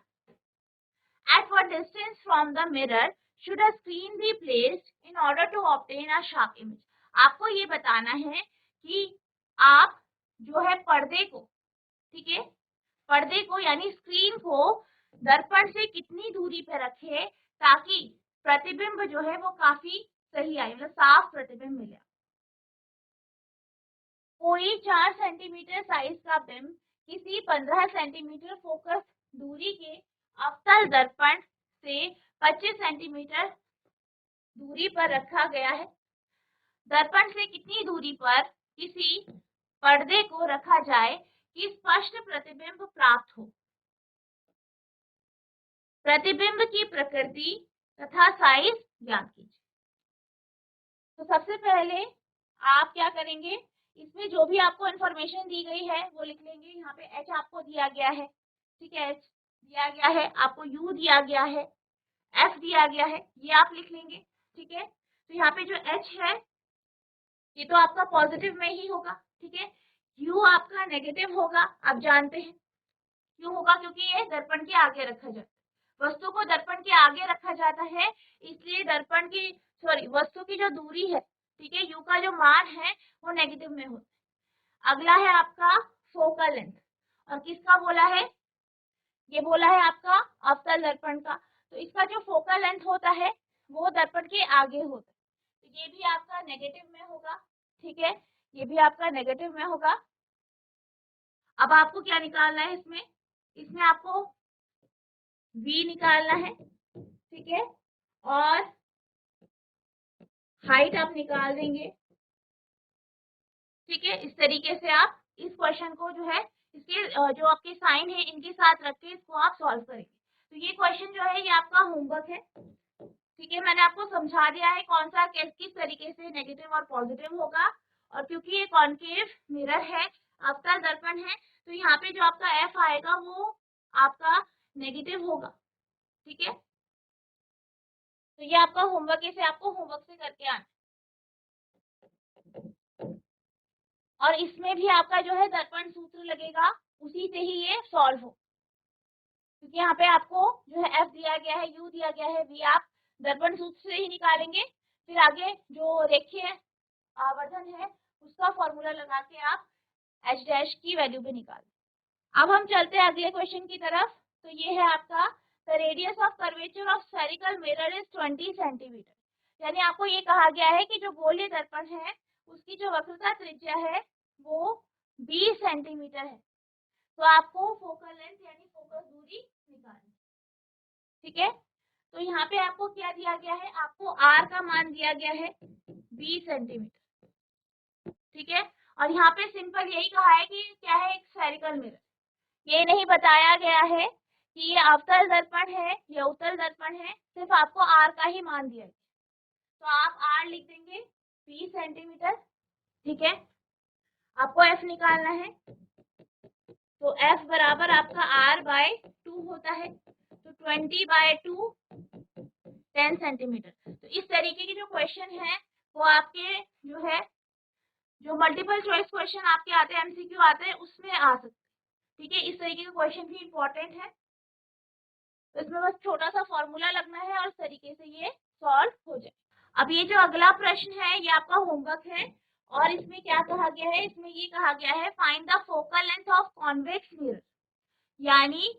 At what distance from the mirror should a screen be placed in order to obtain a sharp image. आपको ये बताना है कि आप जो है पर्दे को, ठीक है, पर्दे को यानी स्क्रीन को दर्पण से कितनी दूरी पे रखे ताकि प्रतिबिंब जो है वो काफी सही आए, मतलब साफ प्रतिबिंब मिले। कोई 4 सेंटीमीटर साइज का बिंब किसी 15 सेंटीमीटर फोकस दूरी के अवतल दर्पण से 25 सेंटीमीटर दूरी पर रखा गया है। दर्पण से कितनी दूरी पर किसी पर्दे को रखा जाए कि स्पष्ट प्रतिबिंब प्राप्त हो? प्रतिबिंब की प्रकृति तथा साइज ज्ञात कीजिए। तो सबसे पहले आप क्या करेंगे, इसमें जो भी आपको इंफॉर्मेशन दी गई है वो लिख लेंगे। यहाँ पे एच आपको दिया गया है, ठीक है, एच दिया गया है, आपको यू दिया गया है, एफ दिया गया है, ये आप लिख लेंगे, ठीक है। तो यहाँ पे जो एच है ये तो आपका पॉजिटिव में ही होगा, ठीक है, यू आपका नेगेटिव होगा, आप जानते हैं क्यों होगा, क्योंकि ये दर्पण के आगे रखा जाता है। वस्तु को दर्पण के आगे रखा जाता है, इसलिए दर्पण की वस्तु की जो दूरी है, ठीक है, यू का जो मान है वो नेगेटिव में होता है। अगला है आपका फोकल लेंथ, और किसका बोला है? ये बोला है आपका अवतल दर्पण का। तो इसका जो फोकल लेंथ होता है वो दर्पण के आगे होता है, तो ये भी आपका नेगेटिव में होगा, ठीक है, ये भी आपका नेगेटिव में होगा। अब आपको क्या निकालना है इसमें? इसमें आपको v निकालना है, ठीक है, और हाइट आप निकाल देंगे, ठीक है। इस तरीके से आप इस क्वेश्चन को जो है इसके जो आपके साइन है इनके साथ रख के इसको आप सॉल्व करेंगे। तो ये क्वेश्चन जो है ये आपका होमवर्क है, ठीक है, मैंने आपको समझा दिया है कौन सा किस तरीके से नेगेटिव और पॉजिटिव होगा। और क्योंकि ये कॉन्केव मिरर है, अवतल दर्पण है, तो यहाँ पे जो आपका एफ आएगा वो आपका नेगेटिव होगा, ठीक है। तो ये आपका होमवर्क है, इसे आपको होमवर्क से करके आना। और इसमें भी आपका जो है दर्पण सूत्र लगेगा, उसी से ही ये सॉल्व हो, क्योंकि यहाँ पे आपको जो है एफ दिया गया है, यू दिया गया है, वी आप दर्पण सूत्र से ही निकालेंगे। फिर आगे जो रेखीय आवर्धन है उसका फॉर्मूला लगा के आप एच डैश की वैल्यू भी निकालें। अब हम चलते हैं अगले क्वेश्चन की तरफ। तो ये है आपका the radius of curvature of spherical mirror is 20 centimetre. यानी आपको ये कहा गया है कि जो गोलीय दर्पण है उसकी जो वक्रता त्रिज्या है वो 20 सेंटीमीटर है। तो आपको फोकल लेंथ यानी फोकस दूरी निकालनी, ठीक है। तो यहाँ पे आपको क्या दिया गया है? आपको आर का मान दिया गया है 20 सेंटीमीटर, ठीक है। और यहाँ पे सिंपल यही कहा है कि क्या है, एक स्फेरिकल मिरर। ये नहीं बताया गया है कि ये अवतल दर्पण है या उत्तल दर्पण है, सिर्फ आपको आर का ही मान दिया गया। तो आप आर लिख देंगे 20 सेंटीमीटर, ठीक है। आपको एफ निकालना है, तो एफ बराबर आपका आर बाय 2 होता है, तो 20/2 10 सेंटीमीटर। तो इस तरीके के जो क्वेश्चन है वो आपके जो है जो मल्टीपल चॉइस क्वेश्चन आपके आते हैं, एमसीक्यू आते हैं, उसमें आ सकते हैं, ठीक है। इस तरीके का क्वेश्चन भी इम्पोर्टेंट है, तो इसमें बस छोटा सा फॉर्मूला लगना है और इस तरीके से ये सॉल्व हो जाए। अब ये जो अगला प्रश्न है ये आपका होमवर्क है, और इसमें क्या कहा गया है, इसमें ये कहा गया है find the focal length of convex mirror, यानी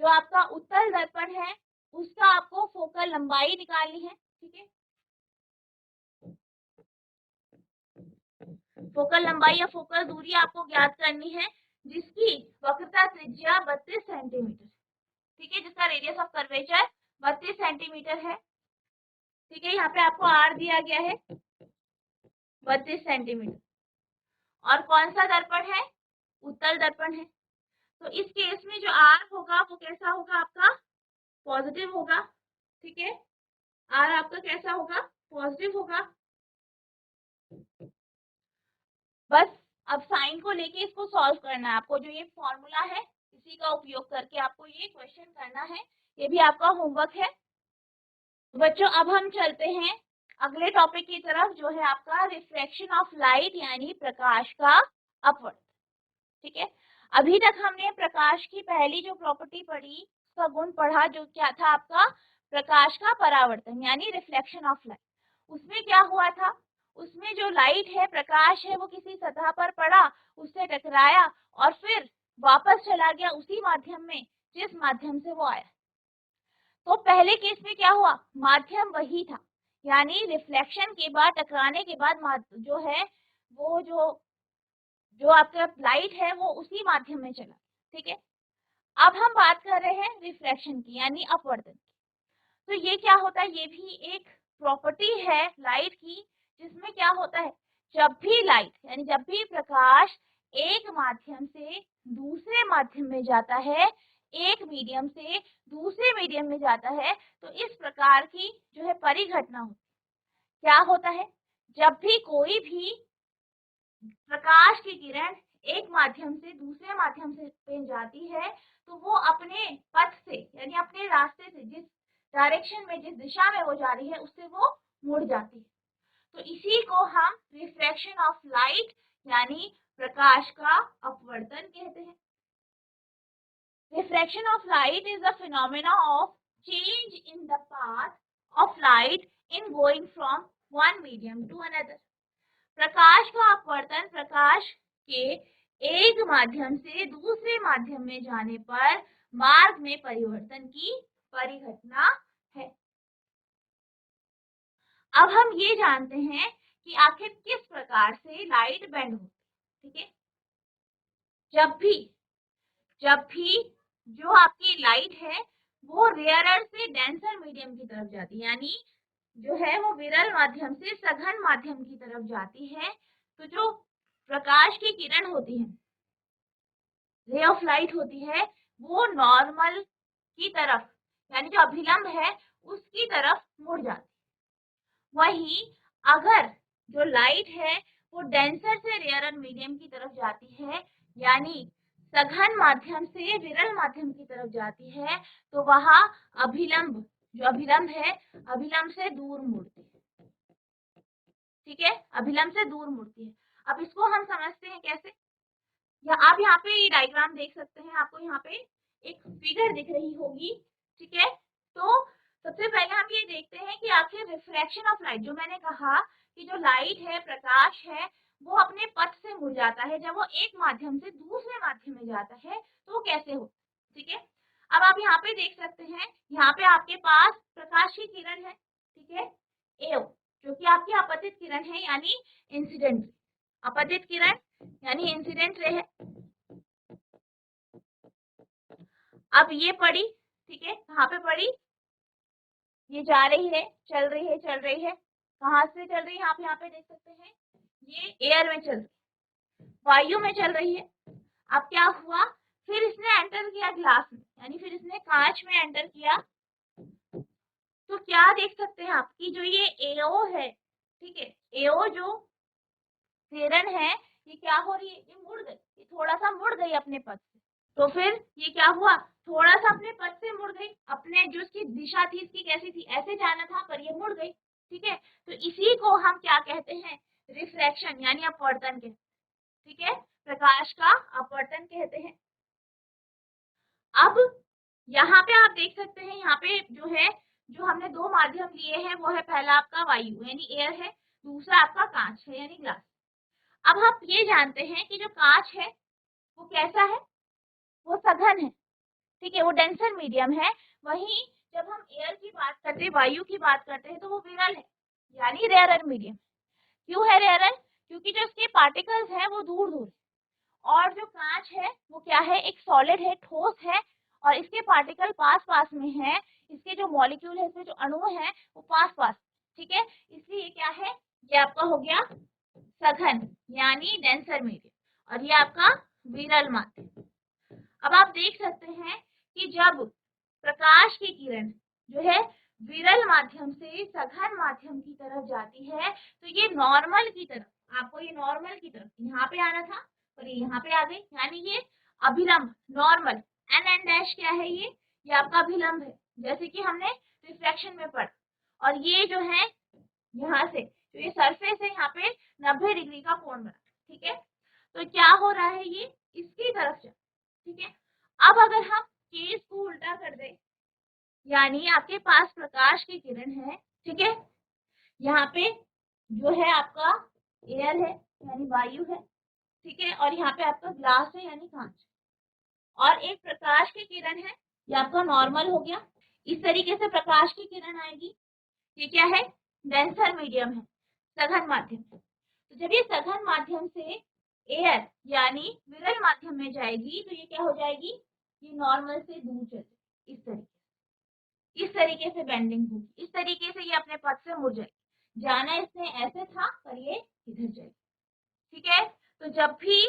जो आपका उत्तल दर्पण है उसका आपको फोकल लंबाई निकालनी है। ठीक है, फोकल लंबाई या फोकल दूरी आपको ज्ञात करनी है जिसकी वक्रता त्रिज्या 32 सेंटीमीटर, ठीक है, जिसका रेडियस ऑफ कर्वेचर 32 सेंटीमीटर है। ठीक है, यहाँ पे आपको आर दिया गया है 32 सेंटीमीटर, और कौन सा दर्पण है, उत्तल दर्पण है। तो इस केस में जो आर होगा वो कैसा होगा, आपका पॉजिटिव होगा। ठीक है, आर आपका कैसा होगा, पॉजिटिव होगा। बस अब साइन को लेके इसको सॉल्व करना है आपको, जो ये फॉर्मूला है इसी का उपयोग करके आपको ये क्वेश्चन करना है, ये भी आपका होमवर्क है। बच्चों अब हम चलते हैं अगले टॉपिक की तरफ, जो है आपका रिफ्लेक्शन ऑफ लाइट यानी प्रकाश का अपवर्तन। ठीक है, अभी तक हमने प्रकाश की पहली जो प्रॉपर्टी पढ़ी, उसका गुण पढ़ा, जो क्या था आपका प्रकाश का परावर्तन यानी रिफ्लेक्शन ऑफ लाइट। उसमें क्या हुआ था, उसमें जो लाइट है, प्रकाश है, वो किसी सतह पर पड़ा, उससे टकराया और फिर वापस चला गया उसी माध्यम में जिस माध्यम से वो आया। तो पहले केस में क्या हुआ, माध्यम वही था, यानी रिफ्लेक्शन के बाद, टकराने के बाद जो है वो जो आपका लाइट है वो उसी माध्यम में चला। ठीक है, अब हम बात कर रहे हैं रिफ्लेक्शन की यानी अपवर्तन की। तो ये क्या होता है, ये भी एक प्रॉपर्टी है लाइट की, जिसमें क्या होता है, जब भी लाइट यानी जब भी प्रकाश एक माध्यम से दूसरे माध्यम में जाता है, एक मीडियम से दूसरे मीडियम में जाता है, तो इस प्रकार की जो है परिघटना होती है। क्या होता है, जब भी कोई भी प्रकाश की किरण एक माध्यम से दूसरे माध्यम से पे जाती है, तो वो अपने पथ से यानी अपने रास्ते से, जिस डायरेक्शन में, जिस दिशा में वो जा रही है, उससे वो मुड़ जाती है। तो इसी को हम रिफ्लेक्शन ऑफ लाइट यानी प्रकाश का अपवर्तन कहते हैं। Reflection of light is the phenomena of change in the path of light in going from one medium to another. प्रकाश का अपवर्तन प्रकाश के एक माध्यम से दूसरे माध्यम में जाने पर मार्ग में परिवर्तन की परिघटना है। अब हम ये जानते हैं कि आखिर किस प्रकार से लाइट बेंड होती है। ठीक है, जब भी जो आपकी लाइट है वो रेयरर से डेंसर मीडियम की तरफ जाती है, यानी जो है वो विरल माध्यम से सघन माध्यम की तरफ जाती है, तो जो प्रकाश की किरण होती है, रे ऑफ लाइट होती है, वो नॉर्मल की तरफ यानी जो अभिलंब है उसकी तरफ मुड़ जाती है। वहीं अगर जो लाइट है वो डेंसर से रेयरर मीडियम की तरफ जाती है, यानी सघन माध्यम से विरल माध्यम की तरफ जाती है, तो वहां अभिलंब, जो अभिलंब है, अभिलंब से दूर मुड़ती है। ठीक है, अभिलंब से दूर मुड़ती है। अब इसको हम समझते हैं कैसे, या आप यहाँ पे ये डायग्राम देख सकते हैं, आपको यहाँ पे एक फिगर दिख रही होगी। ठीक है, तो सबसे पहले हम ये देखते हैं कि आखिर रिफ्लेक्शन ऑफ लाइट, जो मैंने कहा कि जो लाइट है, प्रकाश है, वो अपने पथ से मुड़ जाता है जब वो एक माध्यम से दूसरे माध्यम में जाता है, तो वो कैसे होता है। ठीक है, अब आप यहाँ पे देख सकते हैं, यहाँ पे आपके पास प्रकाश की किरण है। ठीक है, एओ, जो कि आपकी आपतित किरण है यानी इंसिडेंट, आपतित किरण यानी इंसिडेंट रे है। अब ये पड़ी, ठीक है, कहाँ पे पड़ी, ये जा रही है, चल रही है, चल रही है, कहाँ से चल रही है, आप यहाँ पे देख सकते हैं, ये एयर में चल रही है, वायु में चल रही है। अब क्या हुआ, फिर इसने एंटर किया ग्लास में, यानी फिर इसने कांच में एंटर किया, तो क्या देख सकते हैं आप कि जो ये एओ है, ठीक है, एओ जो किरण है, ये क्या हो रही है, ये मुड़ गई, ये थोड़ा सा मुड़ गई अपने पथ से। तो फिर ये क्या हुआ, थोड़ा सा अपने पथ से मुड़ गई, अपने जो इसकी दिशा थी इसकी कैसी थी, ऐसे जाना था, पर ये मुड़ गई। ठीक है, तो इसी को हम क्या कहते हैं, रिफ्लेक्शन यानी अपवर्तन कहते हैं। ठीक है, प्रकाश का अपवर्तन कहते हैं। अब यहाँ पे आप देख सकते हैं, यहाँ पे जो है, जो हमने दो माध्यम लिए हैं वो है पहला आपका वायु यानी एयर है, दूसरा आपका कांच है यानी ग्लास। अब हम ये जानते हैं कि जो कांच है वो कैसा है, वो सघन है, ठीक है, वो डेंसर मीडियम है। वहीं जब हम एयर की बात करते हैं, वायु की बात करते हैं, तो वो विरल है यानी रेयरर मीडियम। क्यों है रेयरर? क्योंकि जो इसके पार्टिकल्स हैं वो दूर दूर, और जो कांच है वो क्या है, एक सॉलिड है, ठोस है, और इसके पार्टिकल पास पास में है, इसके जो मॉलिक्यूल है, इसमें जो अणु है वो पास पास, ठीक है, इसलिए ये क्या है, ये आपका हो गया सघन यानी डेंसर मीडियम, और ये आपका विरल माध्यम। अब आप देख सकते हैं कि जब प्रकाश की किरण जो है विरल माध्यम से सघन माध्यम की तरफ जाती है, तो ये नॉर्मल की तरफ, आपको ये नॉर्मल की तरफ यहाँ पे आना था और ये यहाँ पे आ गई, यानी ये अभिलंब नॉर्मल, एन एन डैश क्या है, ये आपका अभिलंब है, जैसे कि हमने रिफ्लेक्शन में पढ़ा। और ये जो है यहाँ से जो ये सरफेस है यहाँ पे 90 डिग्री का कोण बना, ठीक है, तो क्या हो रहा है, ये इसकी तरफ जा, ठीक है। अब अगर हम केस को उल्टा कर दें, यानी आपके पास प्रकाश की किरण है, ठीक है, यहाँ पे जो है आपका एयर है यानी वायु है, ठीक है, और यहाँ पे आपका ग्लास है यानी कांच, और एक प्रकाश की किरण है, ये आपका नॉर्मल हो गया। इस तरीके से प्रकाश की किरण आएगी, ये क्या है, डेंसर मीडियम है, सघन माध्यम। तो जब ये सघन माध्यम से एयर यानी विरल माध्यम में जाएगी, तो ये क्या हो जाएगी, ये नॉर्मल से दूर चले, इस तरीके से बेंडिंग होगी, इस तरीके से ये अपने पथ से मुड़ जाएगी, जाना इसने ऐसे था पर ये इधर जाएगी, ठीक है। तो जब भी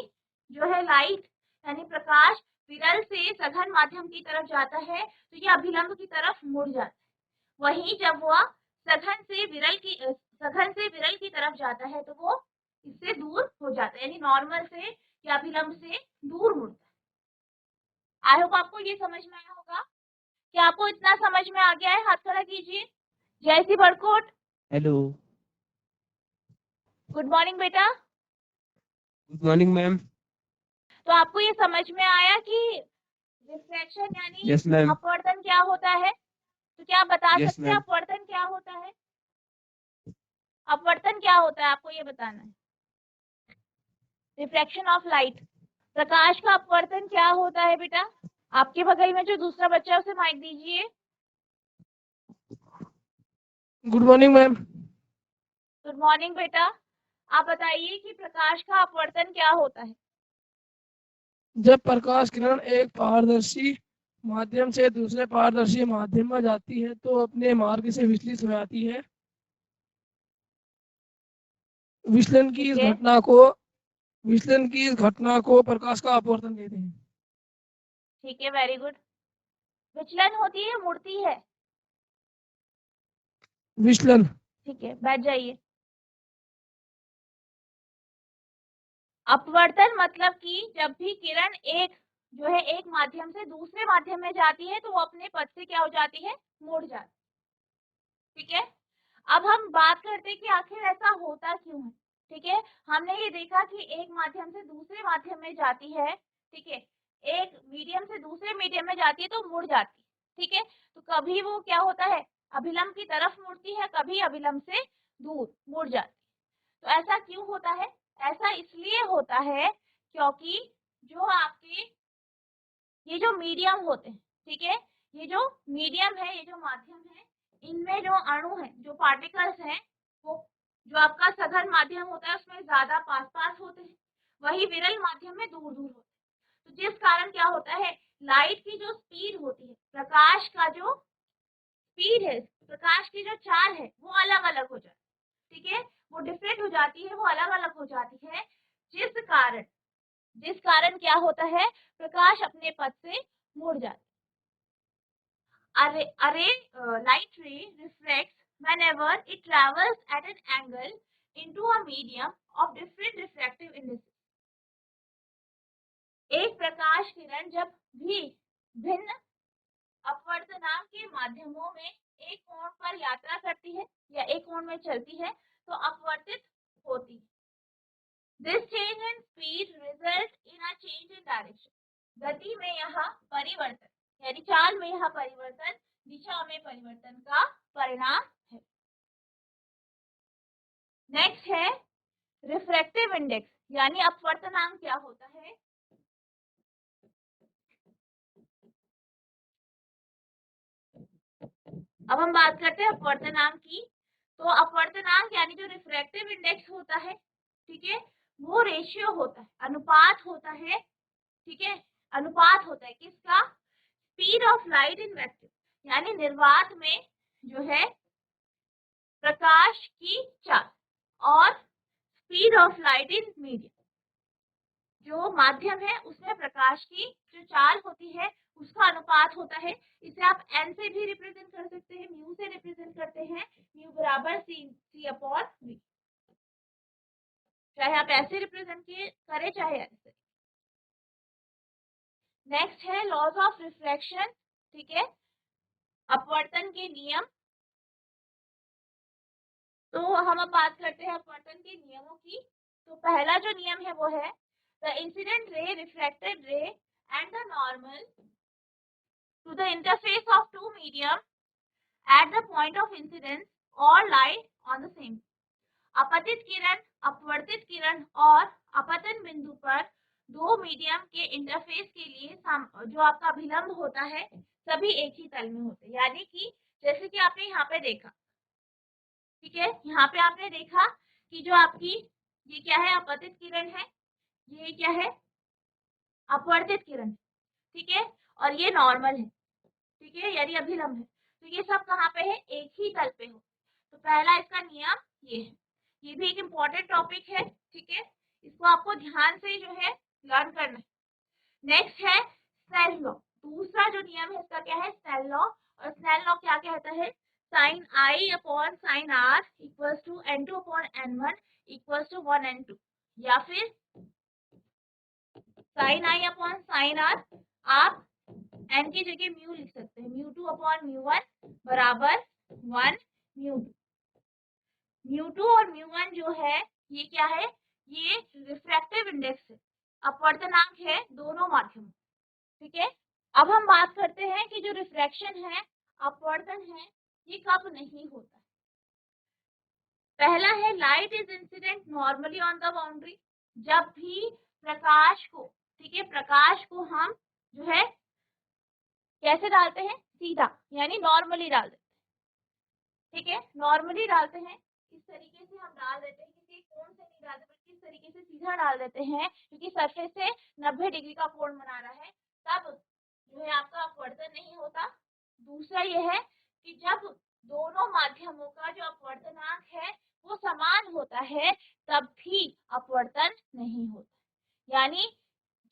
जो है लाइट यानी प्रकाश विरल से सघन माध्यम की तरफ जाता है, तो ये अभिलंब की तरफ मुड़ जाता है। वहीं जब वह सघन से विरल की तरफ जाता है, तो वो इससे दूर हो जाता है, यानी नॉर्मल से या अभिलंब से दूर मुड़ता है। आई होप आपको ये समझ में आया होगा। क्या आपको इतना समझ में आ गया है? हाथ खड़ा कीजिए। Jaisi Barkot. Hello. Good morning बेटा। Good morning ma'am. तो आपको ये समझ में आया कि रिफ्लेक्शन यानी यस मैम। अपवर्तन क्या होता है? तो क्या आप बता यस सकते हैं मैम। अपवर्तन क्या होता है? अपवर्तन क्या होता है आपको ये बताना है। रिफ्लेक्शन ऑफ लाइट, प्रकाश का अपवर्तन क्या होता है बेटा? आपके बगल में जो दूसरा बच्चा है उसे माइक दीजिए। Good morning ma'am. Good morning बेटा। आप बताइए कि प्रकाश का अपवर्तन क्या होता है? जब प्रकाश किरण एक पारदर्शी माध्यम से दूसरे पारदर्शी माध्यम में जाती है तो अपने मार्ग से विचलित हो जाती है। विचलन की ठीक इस है, घटना को विचलन की इस घटना को प्रकाश का अपवर्तन कहते हैं। ठीक है, वेरी गुड। विचलन होती है, मुड़ती है? विचलन। ठीक है, बैठ जाइए। अपवर्तन मतलब कि जब भी किरण एक माध्यम से दूसरे माध्यम में जाती है, तो वो अपने पथ से क्या हो जाती है, मुड़ जाती है, ठीक है। अब हम बात करते हैं कि आखिर ऐसा होता क्यों है, ठीक है। हमने ये देखा कि एक माध्यम से दूसरे माध्यम में जाती है, ठीक है, एक मीडियम से दूसरे मीडियम में जाती है तो मुड़ जाती है, ठीक है। तो कभी वो क्या होता है, अभिलंब की तरफ मुड़ती है, कभी अभिलंब से दूर मुड़ जाती है। तो ऐसा क्यों होता है? ऐसा इसलिए होता है क्योंकि जो आपके ये जो मीडियम होते हैं, ठीक है, ये जो मीडियम है, ये जो माध्यम है, इनमें जो अणु है, जो पार्टिकल्स हैं, वो जो आपका सघन माध्यम होता है उसमें ज्यादा पास पास होते हैं, वही विरल माध्यम में दूर दूर होते हैं। तो जिस कारण क्या होता है, लाइट की जो स्पीड होती है, प्रकाश का जो स्पीड है, प्रकाश की जो चाल है, वो अलग अलग हो जाती है, ठीक है, वो डिफरेंट हो जाती है, वो अलग अलग हो जाती है, जिस कारण क्या होता है, प्रकाश अपने पथ से मुड़ जाता है। Light ray refracts whenever it travels at an angle into a medium of different refractive indices। एक प्रकाश किरण जब भी भिन्न अपवर्तनांक के माध्यमों में एक कोण पर यात्रा करती है या एक कोण में चलती है, तो अपवर्तित होती है। This change in speed results in a change in direction। गति में यहाँ परिवर्तन यानी चाल में यहाँ परिवर्तन दिशा में परिवर्तन का परिणाम है। नेक्स्ट है रिफ्रैक्टिव इंडेक्स, यानी अपवर्तनांक क्या होता है। अब हम बात करते हैं अपवर्तनांक की। तो अपवर्तनांक यानी जो रिफ्रैक्टिव इंडेक्स होता है, ठीक है, वो रेशियो होता है, अनुपात होता है, ठीक है, अनुपात होता है किसका, speed of light in vacuum, यानी निर्वात में जो है प्रकाश की चाल और speed of light in medium, जो माध्यम है उसमें प्रकाश की जो चाल होती है उसका अनुपात होता है। इसे आप n से भी रिप्रेजेंट कर सकते हैं, म्यू से रिप्रेजेंट करते हैं, म्यू बराबर c अपॉन v, चाहे आप ऐसे रिप्रेजेंट करें चाहे ऐसे। नेक्स्ट है लॉज ऑफ रिफ्रैक्शन, ठीक है, अपवर्तन के नियम। तो हम अब बात करते हैं अपवर्तन के नियमों की। तो पहला जो नियम है वो है the incident ray, refracted ray and the normal to the interface of two medium at the point of incidence or light on the same। अपतित किरण, अपवर्तित किरण और अपतन बिंदु पर दो मीडियम के इंटरफेस के लिए जो आपका अभिलंब होता है सभी एक ही तल में होते हैं। यानी कि जैसे कि आपने यहाँ पे देखा, ठीक है, यहाँ पे आपने देखा कि जो आपकी ये क्या है, अपतित किरण है, ये क्या है, अपवर्तित किरण, ठीक है, और ये नॉर्मल है, ठीक है, यानी अभिलंब है। तो ये सब कहाँ पे है, एक ही तल पे हो। तो पहला इसका नियम ये है, ये भी एक इम्पोर्टेंट टॉपिक है, ठीक है, इसको आपको ध्यान से जो है लर्न करना है। नेक्स्ट है स्नेल लॉ, दूसरा जो नियम है इसका क्या है, स्नेल लॉ। और स्नेल लॉ क्या कहता है, sine I upon sine R equals to n2 upon n1 equals to 1n2, या फिर sine I upon sine R आप n की जगह म्यू लिख सकते हैं, म्यू2 अपॉन म्यू1 बराबर 1 म्यू2। म्यू2 और म्यू1 जो है ये क्या है, ये रिफ्रैक्टिव इंडेक्स है, अपवर्तनांक है दोनों माध्यमों, ठीक है। अब हम बात करते हैं कि जो रिफ्रैक्शन है, अपवर्तन है, ये कब नहीं होता है। पहला है light is incident normally on the boundary, जब भी प्रकाश को, ठीक है, प्रकाश को हम जो है कैसे डालते हैं, सीधा, यानी नॉर्मली डाल देते हैं, ठीक है, नॉर्मली डालते हैं, इस तरीके से हम डाल देते हैं, किसी कोण से नहीं डालते बल्कि इस तरीके से सीधा डाल देते हैं, क्योंकि सरफेस से 90 डिग्री का कोण बना रहा है, तब जो है आपका अपवर्तन नहीं होता। दूसरा यह है कि जब दोनों माध्यमों का जो अपवर्तनांक है वो समान होता है तब भी अपवर्तन नहीं होता, यानी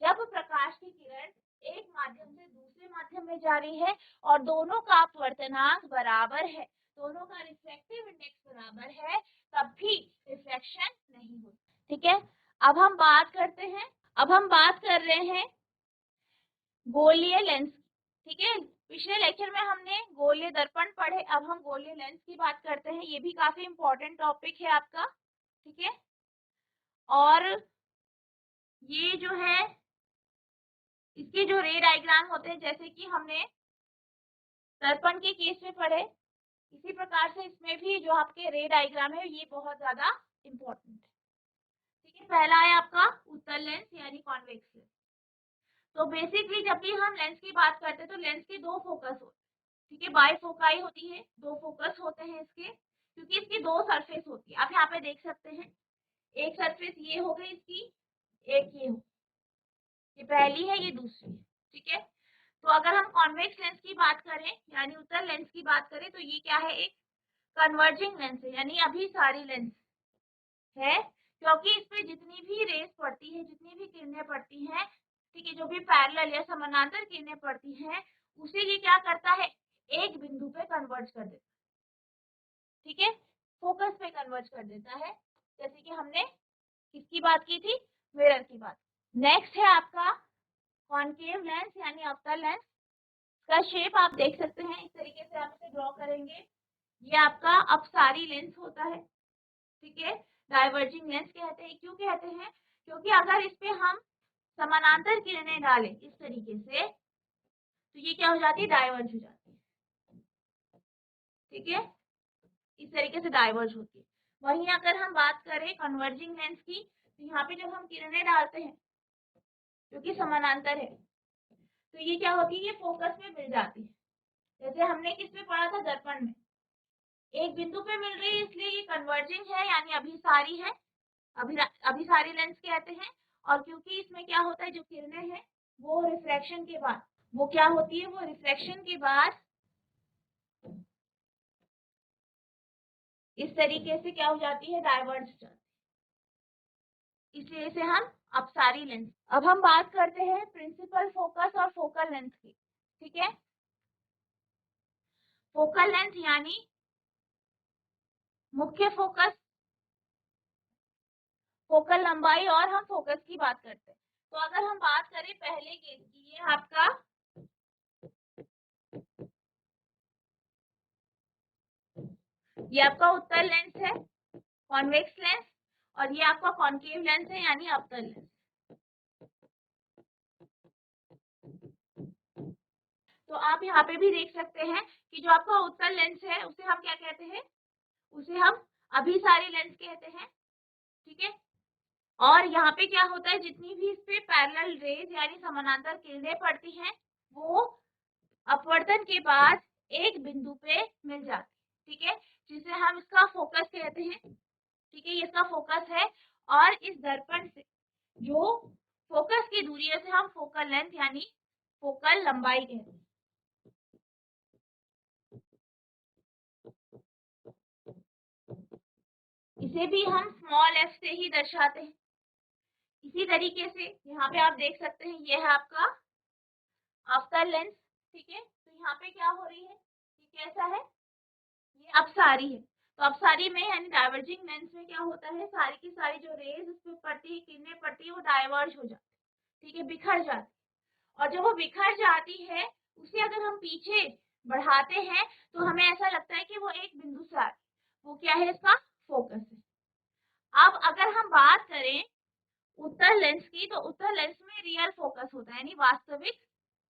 जब प्रकाश की किरण एक माध्यम से दूसरे माध्यम में जा रही है और दोनों का अपवर्तनांक बराबर है, दोनों का रिफ्रैक्टिव इंडेक्स बराबर है, तब भी रिफ्रैक्शन नहीं होता, ठीक है। अब हम बात करते हैं, अब हम बात कर रहे हैं गोलीय लेंस, ठीक है, पिछले लेक्चर में हमने गोलीय दर्पण पढ़े, अब हम गोलीय लेंस की बात करते हैं, ये भी काफी इंपॉर्टेंट टॉपिक है आपका, ठीक है। और ये जो है इसके जो रे डायग्राम होते हैं, जैसे कि हमने दर्पण के केस में पढ़े, इसी प्रकार से इसमें भी जो आपके रे डायग्राम है ये बहुत ज्यादा इम्पोर्टेंट है, ठीक है। पहला है आपका उत्तल लेंस यानी कॉन्वेक्स लेंस। तो बेसिकली जब भी हम लेंस की बात करते हैं तो लेंस के दो फोकस होते हैं, ठीक है, बाइफोकाई होती है, दो फोकस होते हैं इसके, क्योंकि इसकी दो सरफेस होती है, आप यहाँ पे देख सकते हैं, एक सरफेस ये हो गई इसकी, एक ये हो, ये पहली है, ये दूसरी है, ठीक है। तो अगर हम कॉन्वेक्स लेंस की बात करें यानी उत्तल लेंस की बात करें तो ये क्या है, एक कन्वर्जिंग लेंस है, यानी अभिसारी लेंस है, क्योंकि इस पे जितनी भी रेस पड़ती है, जितनी भी किरणें पड़ती हैं, ठीक है, जो भी पैरेलल या समानांतर किरणें पड़ती हैं, उसे ये क्या करता है, एक बिंदु पे कन्वर्ज कर देता है, ठीक है, फोकस पे कन्वर्ज कर देता है, जैसे कि हमने किसकी बात की थी, मिरर की बात। नेक्स्ट है आपका कॉनकेव लेंस यानी अवतल लेंस, का शेप आप देख सकते हैं, इस तरीके से आप इसे ड्रॉ करेंगे, ये आपका अपसारी लेंस होता है, ठीक है, डाइवर्जिंग लेंस कहते हैं, क्यों कहते हैं, क्योंकि अगर इस पे हम समानांतर किरणें डालें इस तरीके से तो ये क्या हो जाती है, डाइवर्ज हो जाती है, ठीक है, इस तरीके से डाइवर्ज होती है। वहीं अगर हम बात करें कन्वर्जिंग लेंस की, तो यहाँ पे जब हम किरणें डालते हैं जो कि समानांतर है, तो ये क्या होती है, ये फोकस में मिल जाती है। जैसे हमने किस पे पढ़ा था, दर्पण में एक बिंदु पे मिल रही है, इसलिए ये कन्वर्जिंग है यानी अभिसारी है, अभिसारी लेंस कहते हैं। और क्योंकि इसमें क्या होता है, जो किरणें हैं वो रिफ्रैक्शन के बाद, वो क्या होती है, वो रिफ्रैक्शन के बाद इस तरीके से क्या हो जाती है, डाइवर्ज हो जाती है, इसलिए इसे हम अपसारी लेंस। अब हम बात करते हैं प्रिंसिपल फोकस और फोकल लेंथ की। ठीक है, फोकल लेंथ यानी मुख्य फोकस, फोकल लंबाई, और हम फोकस की बात करते हैं। तो अगर हम बात करें पहले केस की, ये आपका उत्तल लेंस है, कॉन्वेक्स लेंस, और ये आपका कॉन्केव लेंस है यानी अवतल लेंस। तो आप यहाँ पे भी देख सकते हैं कि जो आपका उत्तल लेंस है उसे हम क्या कहते हैं, उसे हम अभिसारी लेंस कहते हैं। ठीक है, और यहाँ पे क्या होता है, जितनी भी इस पे पैरेलल रेज यानी समानांतर किरणें पड़ती हैं वो अपवर्तन के बाद एक बिंदु पे मिल जाती है। ठीक है, जिसे हम इसका फोकस कहते हैं। ठीक है, ये इसका फोकस है, और इस दर्पण से जो फोकस की दूरी है उसे हम फोकल लेंथ यानी फोकल लंबाई कहते हैं। इसे भी हम स्मॉल एफ से ही दर्शाते हैं। इसी तरीके से यहाँ पे आप देख सकते हैं, ये है आपका अवतल लेंस। ठीक है, तो यहाँ पे क्या हो रही है, ये कैसा है, ये अपसारी है। तो अपसारी में यानी डाइवर्जिंग लेंस में क्या होता है, सारी की सारी जो रेज उस पर पड़ती है, किरणें पड़ती है, वो डाइवर्ज हो जाती है। ठीक है, बिखर जाती है, और जब वो बिखर जाती है उसे अगर हम पीछे बढ़ाते हैं तो हमें ऐसा लगता है कि वो एक बिंदु से आ रही है। वो क्या है, इसका फोकस है। अब अगर हम बात करें उत्तल लेंस की, तो उत्तल लेंस में रियल फोकस होता है यानी वास्तविक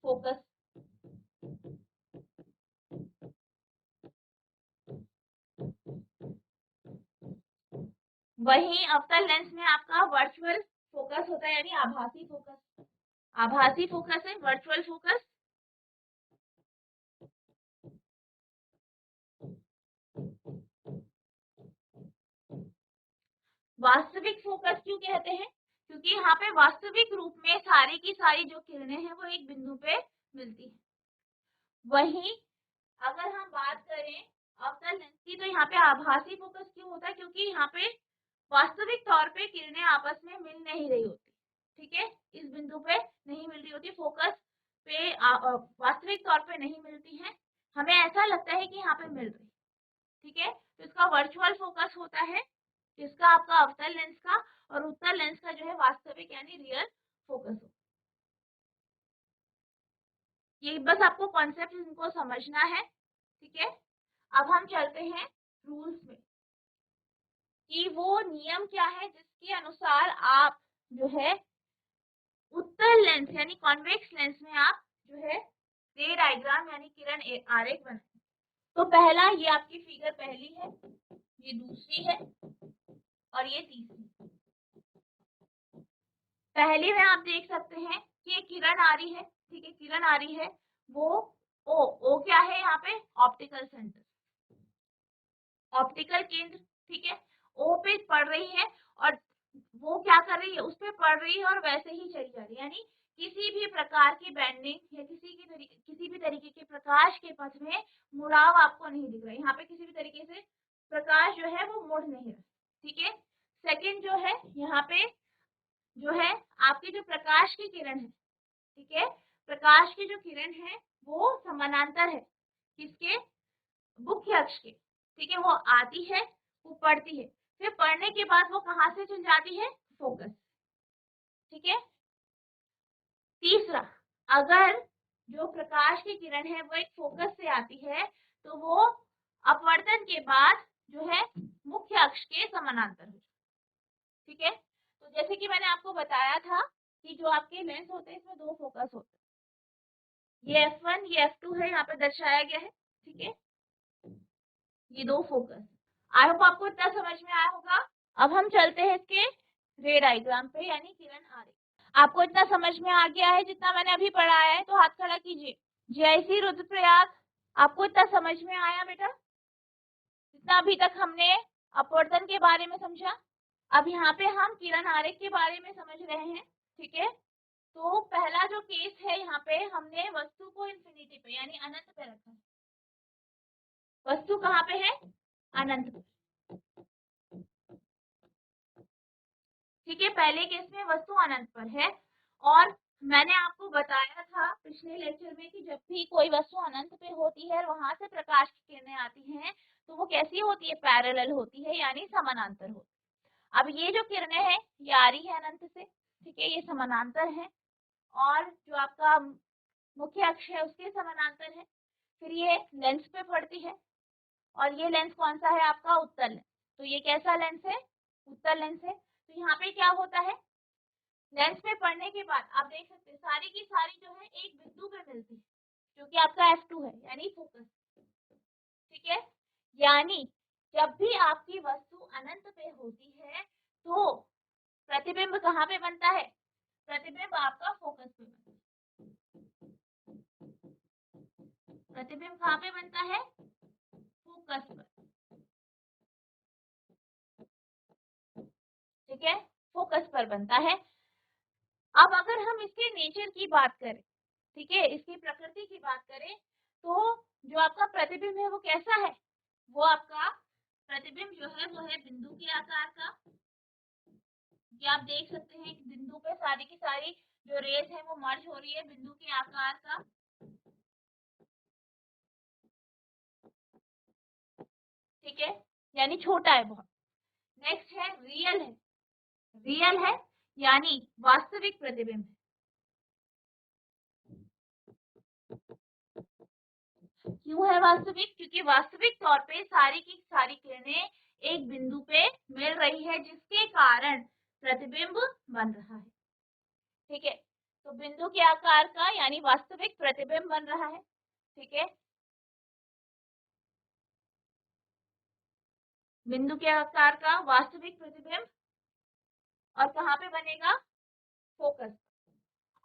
फोकस। वहीं अवतल लेंस में आपका वर्चुअल फोकस होता है यानी आभासी फोकस। आभासी फोकस है, वर्चुअल फोकस। वास्तविक फोकस क्यों कहते हैं, क्योंकि यहाँ पे वास्तविक रूप में सारी की सारी जो किरणें हैं वो एक बिंदु पे मिलती है। वहीं अगर हम बात करें अवतल लेंस की, तो यहाँ पे आभासी फोकस क्यों होता है, क्योंकि यहाँ पे वास्तविक तौर पे किरणें आपस में मिल नहीं रही होती। ठीक है, इस बिंदु पे नहीं मिल रही होती, फोकस पे वास्तविक तौर पे नहीं मिलती है, हमें ऐसा लगता है कि यहाँ पे मिल रही। ठीक है, तो इसका वर्चुअल फोकस होता है, जिसका आपका अवतल लेंस का, और उत्तल लेंस का जो है वास्तविक यानी रियल फोकस हो। ये बस आपको कॉन्सेप्ट इनको समझना है। ठीक है, अब हम चलते हैं रूल्स में कि वो नियम क्या है जिसके अनुसार आप जो है उत्तल लेंस यानी कॉन्वेक्स लेंस में आप जो है रे डायग्राम यानी किरण आरेख बनाए। तो पहला, ये आपकी फिगर पहली है, ये दूसरी है, और ये तीसरी। पहले में आप देख सकते हैं कि एक किरण आ रही है। ठीक है, किरण आ रही है, वो ओ क्या है यहाँ पे, ऑप्टिकल सेंटर, ऑप्टिकल केंद्र। ठीक है, ओ पे पड़ रही है, और वो क्या कर रही है, उस पे पड़ रही है और वैसे ही चली जा रही है, यानी किसी भी प्रकार की बेंडिंग या किसी भी तरीके के प्रकाश के पथ में मुड़ाव आपको नहीं दिख रहा है। यहाँ पे किसी भी तरीके से प्रकाश जो है वो मुड़ नहीं रहा। ठीक है, सेकंड जो है, यहाँ पे जो है आपकी जो प्रकाश की किरण है, ठीक है, प्रकाश की जो किरण है वो समानांतर है किसके, मुख्य अक्ष के। ठीक है, वो आती है, वो पढ़ती है, फिर पढ़ने के बाद वो कहाँ से चल जाती है, फोकस। ठीक है, तीसरा, अगर जो प्रकाश की किरण है वो एक फोकस से आती है तो वो अपवर्तन के बाद जो है मुख्य अक्ष के समानांतर हो। ठीक है, तो जैसे कि मैंने आपको बताया था कि जो आपके लेंस होते हैं इसमें दो फोकस होते हैं, ये F1 ये F2 है, यहाँ पे दर्शाया गया है। ठीक है, ये दो फोकस। आई होप आपको इतना समझ में आया होगा। अब हम चलते हैं इसके रे डायग्राम पे, यानी किरण आरेख। आपको इतना समझ में आ गया है जितना मैंने अभी पढ़ाया है? तो हाथ खड़ा कीजिए। जयसी रुद्रप्रयाग, आपको इतना समझ में आया बेटा जितना अभी तक हमने अपवर्तन के बारे में समझा? अब यहाँ पे हम किरण आरेख के बारे में समझ रहे हैं, ठीक है। तो पहला जो केस है, यहाँ पे हमने वस्तु को इंफिनिटी पे यानी अनंत पे रखा है। वस्तु कहाँ पे है? अनंत पे, ठीक है। पहले केस में वस्तु अनंत पर है, और मैंने आपको बताया था पिछले लेक्चर में कि जब भी कोई वस्तु अनंत पे होती है, वहां से प्रकाश की किरणें आती हैं, तो वो कैसी होती है? पैरेलल होती है, यानी समानांतर होती है। अब ये जो किरणें हैं ये आ रही है अनंत से, ठीक है, ये समानांतर है, और जो आपका मुख्य अक्ष है उसके समानांतर है। फिर ये लेंस पे पड़ती है, और ये लेंस कौन सा है? आपका उत्तल लेंस। तो ये कैसा लेंस है? उत्तल लेंस है। तो यहाँ पे क्या होता है? लेंस पे पड़ने के बाद आप देख सकते हैं सारी की सारी जो है एक बिंदु पे मिलती है, जो कि आपका F2 है, यानी फोकस, ठीक है। यानी जब भी आपकी वस्तु अनंत पे होती है तो प्रतिबिंब कहाँ पे बनता है? प्रतिबिंब आपका फोकस पे बनता है। प्रतिबिंब कहाँ पे बनता है? फोकस पर, ठीक है, फोकस पर बनता है। अब अगर हम इसके नेचर की बात करें, ठीक है, इसकी प्रकृति की बात करें, तो जो आपका प्रतिबिंब है वो कैसा है? वो आपका प्रतिबिंब जो है वो है बिंदु के आकार का। ये आप देख सकते हैं कि बिंदु पे सारी की सारी जो रेस है वो मर्ज हो रही है बिंदु के आकार का, ठीक है, यानी छोटा है बहुत। नेक्स्ट है रियल है। रियल है यानी वास्तविक प्रतिबिंब है। क्यों है वास्तविक? क्योंकि वास्तविक तौर पे सारी की सारी किरणें एक बिंदु पे मिल रही है, जिसके कारण प्रतिबिंब बन रहा है, ठीक है। तो बिंदु के आकार का यानी वास्तविक प्रतिबिंब बन रहा है, ठीक है। बिंदु के आकार का वास्तविक प्रतिबिंब, और कहाँ पे बनेगा? फोकस।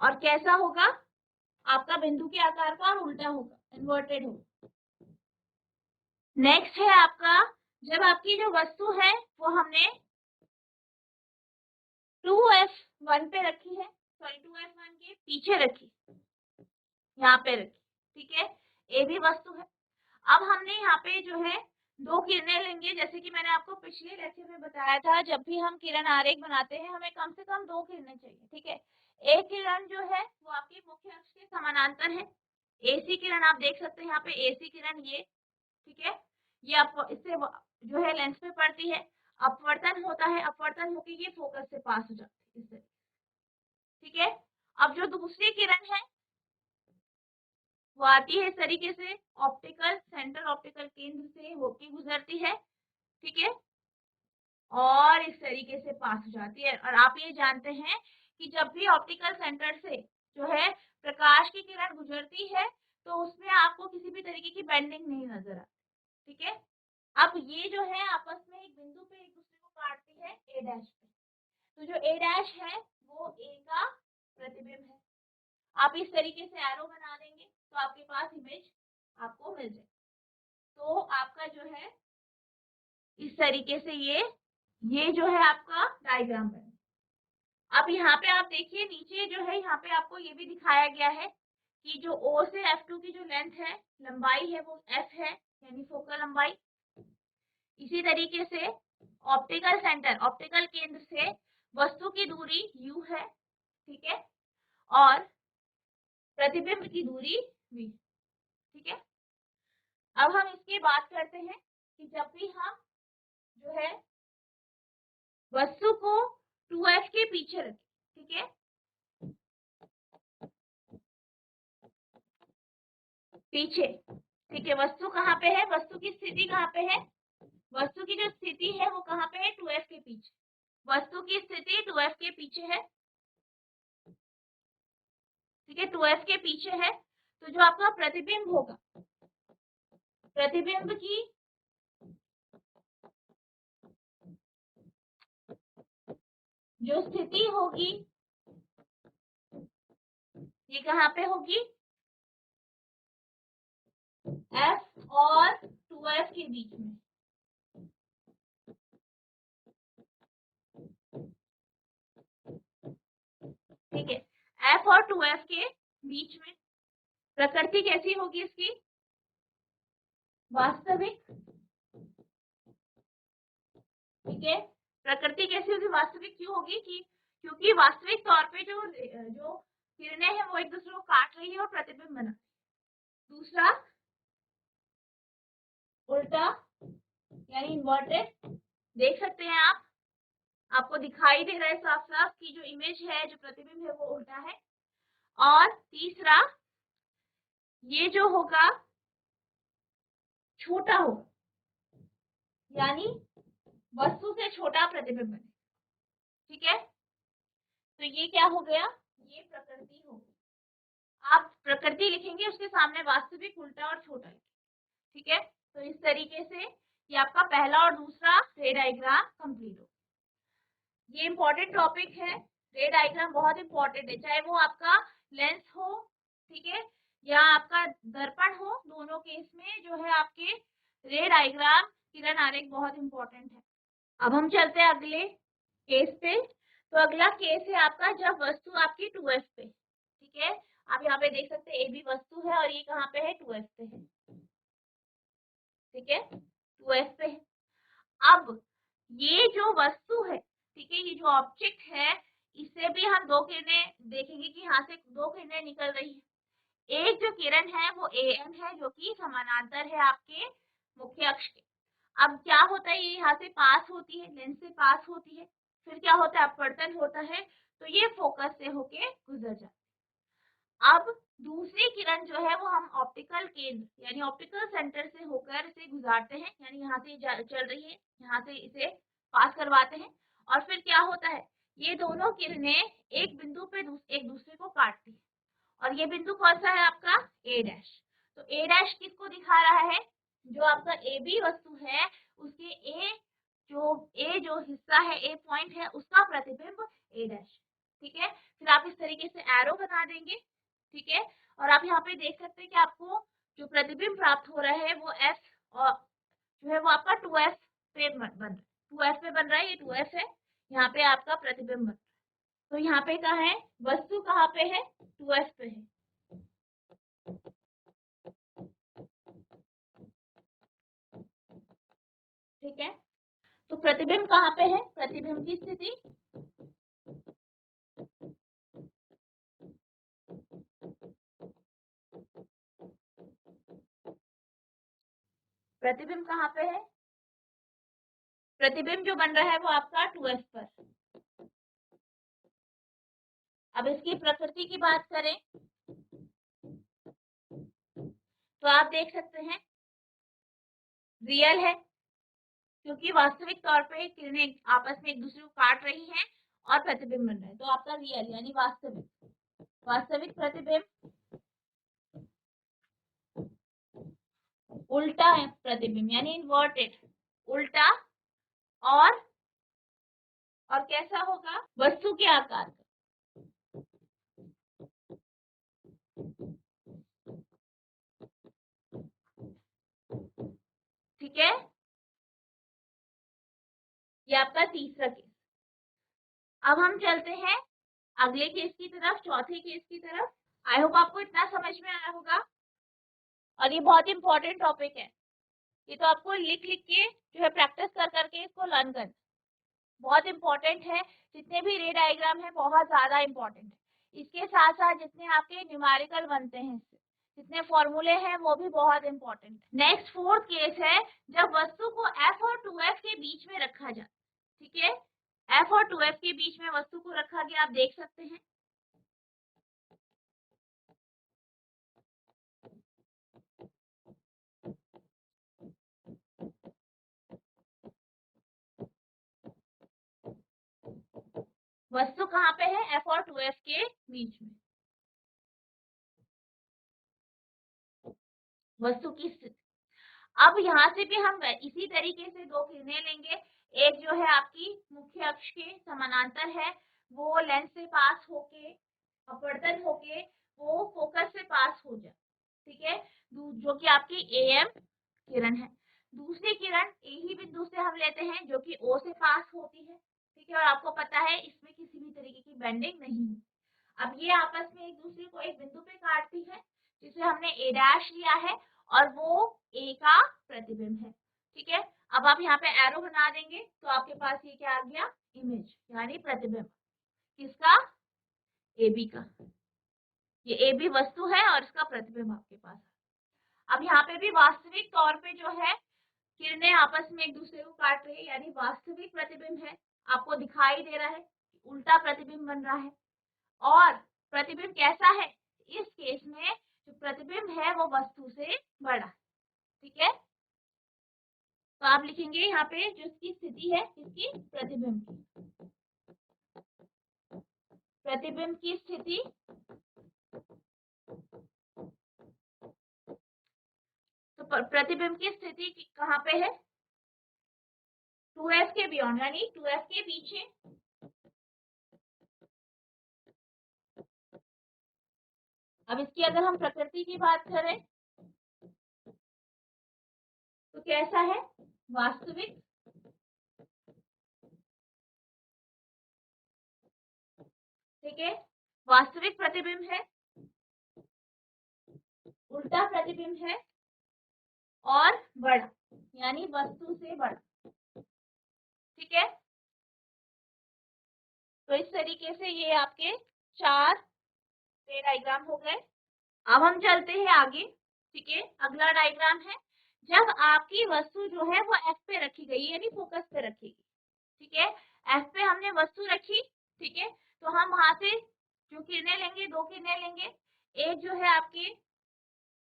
और कैसा होगा? आपका बिंदु के आकार का उल्टा होगा, इन्वर्टेड होगा। नेक्स्ट है आपका, जब आपकी जो वस्तु है वो हमने 2F1 पे रखी है, सॉरी 2F1 के पीछे रखी, यहाँ पे रखी, ठीक है, ए भी वस्तु है। अब हमने यहाँ पे जो है दो किरणें लेंगे, जैसे कि मैंने आपको पिछले लेक्चर में बताया था, जब भी हम किरण आरेख बनाते हैं हमें कम से कम दो किरणें चाहिए, ठीक है। एक किरण जो है वो आपके मुख्य अक्ष के समानांतर है। एसी किरण आप देख सकते हैं यहाँ पे, एसी किरण ये, ठीक है, ये आप इससे जो है लेंस पे पड़ती है, अपवर्तन होता है, अपवर्तन होकर ये फोकस से पास हो जाती है इससे, ठीक है। अब जो दूसरी किरण है वो आती है इस तरीके से, ऑप्टिकल सेंट्रल ऑप्टिकल केंद्र से होके गुजरती है, ठीक है, और इस तरीके से पास हो जाती है। और आप ये जानते हैं कि जब भी ऑप्टिकल सेंटर से जो है प्रकाश की किरण गुजरती है तो उसमें आपको किसी भी तरीके की बेंडिंग नहीं नजर आती, ठीक है। अब ये जो है आपस में एक बिंदु पे एक दूसरे को काटती है ए डैश पे, तो जो ए डैश है वो ए का प्रतिबिंब है। आप इस तरीके से एरो बना देंगे तो आपके पास इमेज आपको मिल जाए। तो आपका जो है इस तरीके से ये जो है आपका डायग्राम है। अब यहाँ पे आप देखिए नीचे जो है, यहाँ पे आपको ये भी दिखाया गया है कि जो O से F2 की जो लेंथ है, लंबाई है, वो F है, यानी फोकल लंबाई। इसी तरीके से ऑप्टिकल सेंटर, ऑप्टिकल केंद्र से वस्तु की दूरी U है, ठीक है, और प्रतिबिंब की दूरी V, ठीक है। अब हम इसकी बात करते हैं कि जब भी हम जो है वस्तु को 2F के पीछे रखें, ठीक है, पीछे, ठीक है, वस्तु कहाँ पे है? वस्तु की स्थिति कहाँ पे है? वस्तु की जो स्थिति है वो कहाँ पे है? 2F के पीछे। वस्तु की स्थिति 2F के पीछे है, ठीक है, 2F के पीछे है। तो जो आपका प्रतिबिंब होगा, प्रतिबिंब की जो स्थिति होगी ये कहाँ पे होगी, F और 2F के बीच में। ठीक है, F और 2F के बीच में प्रकृति कैसी होगी इसकी, वास्तविक। ठीक है, प्रकृति कैसी होगी, वास्तविक। क्यों होगी कि क्योंकि वास्तविक तौर पे जो जो किरणें हैं वो एक दूसरे को काट रही है और प्रतिबिंब बना। दूसरा उल्टा यानी इन्वर्टेड, देख सकते हैं आप, आपको दिखाई दे रहा है साफ साफ कि जो इमेज है, जो प्रतिबिंब है वो उल्टा है। और तीसरा ये जो होगा छोटा हो, यानी वस्तु से छोटा प्रतिबिंब बने। ठीक है, तो ये क्या हो गया, ये प्रकृति हो गई। आप प्रकृति लिखेंगे उसके सामने वास्तविक, उल्टा और छोटा। ठीक है, तो इस तरीके से ये आपका पहला और दूसरा रे डायग्राम कंप्लीट हो। ये इंपॉर्टेंट टॉपिक है, रे डायग्राम बहुत इंपॉर्टेंट है, चाहे वो आपका लेंस हो, ठीक है, या आपका दर्पण हो, दोनों केस में जो है आपके रे डायग्राम, किरण आरेख बहुत इंपॉर्टेंट है। अब हम चलते हैं अगले केस पे। तो अगला केस है आपका जब वस्तु आपकी 2F पे। ठीक है, आप यहाँ पे देख सकते हैं AB वस्तु है और ये कहाँ पे है, 2F पे है। ठीक है, 2F पे है। अब ये जो वस्तु है, ठीक है, ये जो ऑब्जेक्ट है, इससे भी हम दो किरणें देखेंगे कि यहाँ से दो किरणें निकल रही है। एक जो किरण है वो AM है जो कि समानांतर है आपके मुख्य अक्ष के। अब क्या होता है, ये यहाँ से पास होती है, लेंस से पास होती है, फिर क्या होता है, अपवर्तन होता है, तो ये फोकस से होके गुजर जाती है। अब दूसरी किरण जो है वो हम ऑप्टिकल केंद्र यानी ऑप्टिकल सेंटर से होकर इसे गुजारते हैं, यानी यहाँ से चल रही है, यहाँ से इसे पास करवाते हैं, और फिर क्या होता है, ये दोनों किरणें एक बिंदु पे एक दूसरे को काटती है, और ये बिंदु कौन सा है आपका, A डैश। तो A डैश किसको दिखा रहा है, जो आपका AB वस्तु है उसके A जो हिस्सा है, A पॉइंट है, उसका प्रतिबिंब A डैश। ठीक है, फिर आप इस तरीके से एरो बना देंगे। ठीक है, और आप यहाँ पे देख सकते हैं कि आपको जो प्रतिबिंब प्राप्त हो रहा है वो F और जो है वो आपका 2F पे बन रहा है, 2F पे बन रहा है, ये 2F है, यहाँ पे आपका प्रतिबिंब बन रहा है। तो यहाँ पे कहाँ है, वस्तु कहाँ पे है, 2F पे है। ठीक है, तो प्रतिबिंब कहाँ पे है, प्रतिबिंब की स्थिति प्रतिबिंब कहाँ पे है, प्रतिबिंब जो बन रहा है वो आपका 2F पर। अब इसकी प्रकृति की बात करें तो आप देख सकते हैं रियल है, क्योंकि वास्तविक तौर पे किरणें आपस में एक दूसरे को काट रही हैं और प्रतिबिंब बन रहा है, तो आपका रियल यानी वास्तविक प्रतिबिंब। उल्टा है प्रतिबिंब यानी इन्वर्टेड, उल्टा और कैसा होगा, वस्तु के आकार का। ठीक है, ये आपका तीसरा केस। अब हम चलते हैं अगले केस की तरफ, चौथे केस की तरफ। आई होप आपको इतना समझ में आया होगा, और ये बहुत इंपॉर्टेंट टॉपिक है, ये तो आपको लिख लिख के जो है प्रैक्टिस कर करके इसको लर्न करना बहुत इंपॉर्टेंट है। जितने भी रे डायग्राम है बहुत ज्यादा इंपॉर्टेंट है, इसके साथ साथ जितने आपके न्यूमेरिकल बनते हैं, जितने फॉर्मूले हैं वो भी बहुत इंपॉर्टेंट है। नेक्स्ट फोर्थ केस है जब वस्तु को F और 2F के बीच में रखा जाए। ठीक है, F और 2F के बीच में वस्तु को रखा गया, आप देख सकते हैं। वस्तु कहाँ पे है, F और 2F के बीच में वस्तु की स्थिति। अब यहाँ से भी हम इसी तरीके से दो किरणें लेंगे, एक जो है आपकी मुख्य अक्ष के समानांतर है, वो लेंस से पास होके अपवर्तन होके वो फोकस से पास हो जाए, ठीक है, जो कि आपकी एम किरण है। दूसरी किरण ए ही बिंदु से हम लेते हैं जो कि ओ से पास होती है, ठीक है, और आपको पता है इसमें किसी भी तरीके की बेंडिंग नहीं है। अब ये आपस में एक दूसरे को एक बिंदु पे काटती है जिसे हमने ए डैश लिया है और वो ए का प्रतिबिंब है, ठीक है। अब आप यहाँ पे एरो बना देंगे तो आपके पास ये क्या आ गया, इमेज यानी प्रतिबिंब किसका, ए बी का। ये ए बी वस्तु है और इसका प्रतिबिंब आपके पास है। अब यहाँ पे भी वास्तविक तौर पे जो है किरणें आपस में एक दूसरे को काट रही है यानी वास्तविक प्रतिबिंब है, आपको दिखाई दे रहा है, उल्टा प्रतिबिंब बन रहा है। और प्रतिबिंब कैसा है, इस केस में जो प्रतिबिंब है वो वस्तु से बड़ा, ठीक है। तो आप लिखेंगे यहाँ पे जो इसकी स्थिति है इसकी प्रतिबिंब की, प्रतिबिंब की स्थिति, तो प्रतिबिंब की स्थिति कहाँ पे है, 2f के बियॉन्ड यानी 2f के पीछे। अब इसकी अगर हम प्रकृति की बात करें तो कैसा है, वास्तविक, ठीक है, वास्तविक प्रतिबिंब है, उल्टा प्रतिबिंब है और बड़ा यानी वस्तु से बड़ा, ठीक है। तो इस तरीके से ये आपके 4 रे डायग्राम हो गए। अब हम चलते हैं आगे, ठीक है। अगला डायग्राम है जब आपकी वस्तु जो है वो एफ पे रखी गई यानी फोकस पे रखेगी, ठीक है। एफ पे हमने वस्तु रखी, ठीक है, तो हम वहां से जो किरणें लेंगे, 2 किरणें लेंगे। एक जो है आपके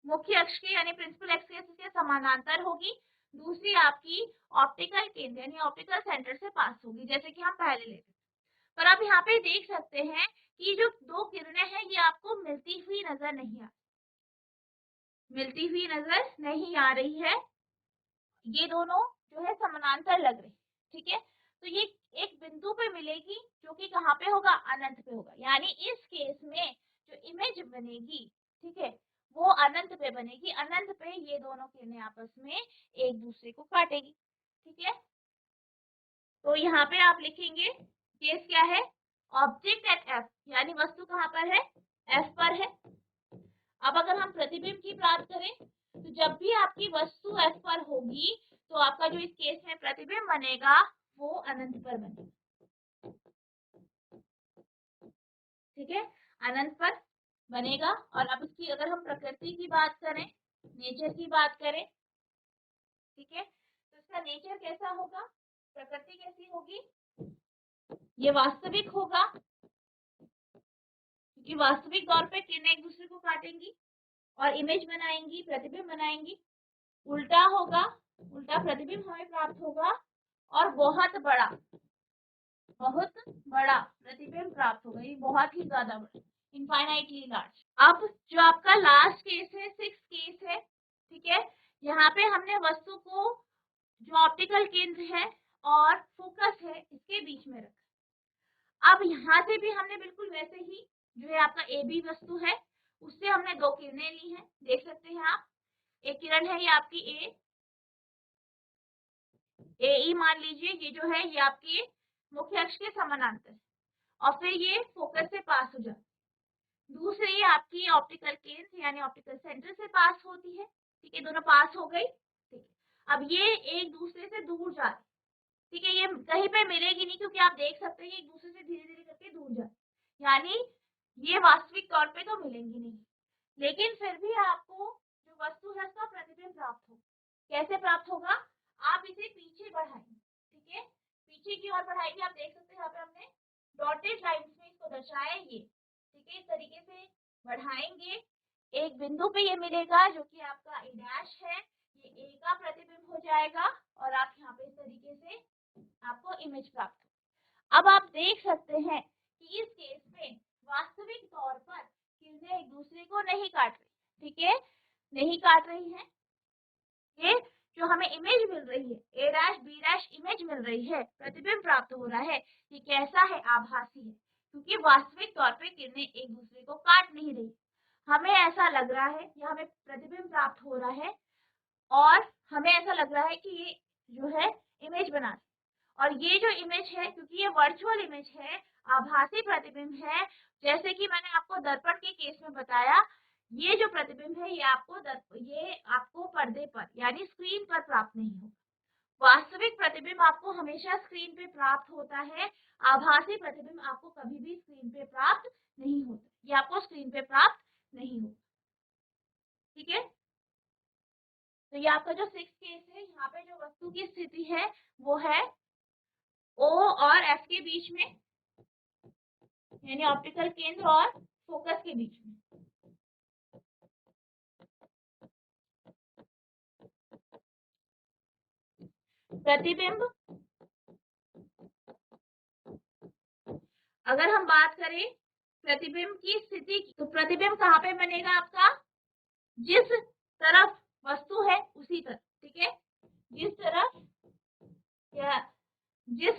मुख्य अक्ष के यानी प्रिंसिपल एक्सिस के समानांतर होगी, दूसरी आपकी ऑप्टिकल केंद्र यानी ऑप्टिकल सेंटर से पास होगी, जैसे कि हम पहले लेते। पर आप यहाँ पे देख सकते हैं कि जो 2 किरणें हैं ये आपको मिलती हुई नजर नहीं आ रही है, ये दोनों जो है समानांतर लग रहे, ठीक है। तो ये एक बिंदु पे मिलेगी जो कि कहाँ पे होगा, अनंत पे होगा, यानी इस केस में जो इमेज बनेगी, ठीक है, वो अनंत पे बनेगी। अनंत पे ये दोनों किरणें आपस में एक दूसरे को काटेगी, ठीक है। तो यहाँ पे आप लिखेंगे केस क्या है, ऑब्जेक्ट एट एफ यानी वस्तु कहाँ पर है, एफ पर है। अब अगर हम प्रतिबिंब की बात करें तो जब भी आपकी वस्तु एफ पर होगी तो आपका जो इस केस में प्रतिबिंब बनेगा वो अनंत पर बनेगा, ठीक है, अनंत पर बनेगा। और अब इसकी अगर हम प्रकृति की बात करें, नेचर की बात करें, ठीक है, तो इसका नेचर कैसा होगा, प्रकृति कैसी होगी, ये वास्तविक होगा क्योंकि वास्तविक तौर पे किरणें एक दूसरे को काटेंगी और इमेज बनाएंगी, प्रतिबिंब बनाएंगी। उल्टा होगा, उल्टा प्रतिबिंब हमें प्राप्त होगा और बहुत बड़ा प्रतिबिंब प्राप्त होगा, ये बहुत ही ज्यादा बड़ा, इनफाइनाइटली लार्ज। अब जो आपका लास्ट केस है, 6th केस है, ठीक है, यहाँ पे हमने वस्तु को जो ऑप्टिकल केंद्र है और फोकस है इसके बीच में रखा। अब यहाँ से भी हमने बिल्कुल वैसे ही जो है आपका ए बी वस्तु है उससे हमने 2 किरणें ली हैं, देख सकते हैं आप। एक किरण है ये आपकी ए ई मान लीजिए, ये जो है ये आपके मुख्य अक्ष के समानांतर और फिर ये फोकस से पास हो जाती है। दूसरी आपकी ऑप्टिकल केंद्र यानी ऑप्टिकल सेंटर से पास होती है, ठीक है, दोनों पास हो गई, ठीक है। अब ये एक दूसरे से दूर जा रही, ठीक है, ये कहीं पे मिलेगी नहीं क्योंकि आप देख सकते हैं एक दूसरे से धीरे धीरे करके दूर जा, यानी ये वास्तविक तौर पे तो मिलेंगी नहीं, लेकिन फिर भी आपको जो वस्तु है उसका प्रतिबिंब प्राप्त होगा। कैसे प्राप्त होगा, आप इसे पीछे बढ़ाएंगे, ठीक है, पीछे की ओर बढ़ाएंगे। आप देख सकते हैं यहाँ पे हमने डॉटेड लाइंस में इसको दर्शाया ये, ठीक है, इस तरीके से बढ़ाएंगे, एक बिंदु पे ये मिलेगा जो कि आपका ए डैश है, ये ए का प्रतिबिंब हो जाएगा और आप यहाँ पे इस तरीके से आपको इमेज प्राप्त हो। अब आप देख सकते हैं कि इस केस में वास्तविक तौर पर किरणें एक दूसरे को नहीं काट रही, ठीक है, नहीं काट रही हैं। ये जो हमें इमेज मिल रही है, ए डैश बी डैश इमेज मिल रही है, प्रतिबिंब प्राप्त हो रहा है, ये कैसा है? आभासी है, क्योंकि वास्तविक तौर पे किरणें एक दूसरे को काट नहीं रही। हमें ऐसा लग रहा है कि हमें प्रतिबिंब प्राप्त हो रहा है और हमें ऐसा लग रहा है कि ये जो है इमेज बना रही है। और ये जो इमेज है, क्योंकि ये वर्चुअल इमेज है, आभासी प्रतिबिंब है, जैसे कि मैंने आपको दर्पण के केस में बताया, ये जो प्रतिबिंब है ये आपको पर्दे पर यानी स्क्रीन पर प्राप्त नहीं होगा। वास्तविक प्रतिबिंब आपको हमेशा स्क्रीन पे प्राप्त होता है, आभासी प्रतिबिंब आपको कभी भी स्क्रीन पे प्राप्त नहीं होता, ये आपको स्क्रीन पे प्राप्त नहीं होगा। ठीक है, तो ये आपका जो 6th केस है, यहाँ पे जो वस्तु की स्थिति है वो है O और F के बीच में, यानी ऑप्टिकल केंद्र और फोकस के बीच में। प्रतिबिंब, अगर हम बात करें प्रतिबिंब की स्थिति की, तो प्रतिबिंब कहाँ पे बनेगा आपका? जिस तरफ वस्तु है उसी तरफ। ठीक है, जिस तरफ या जिस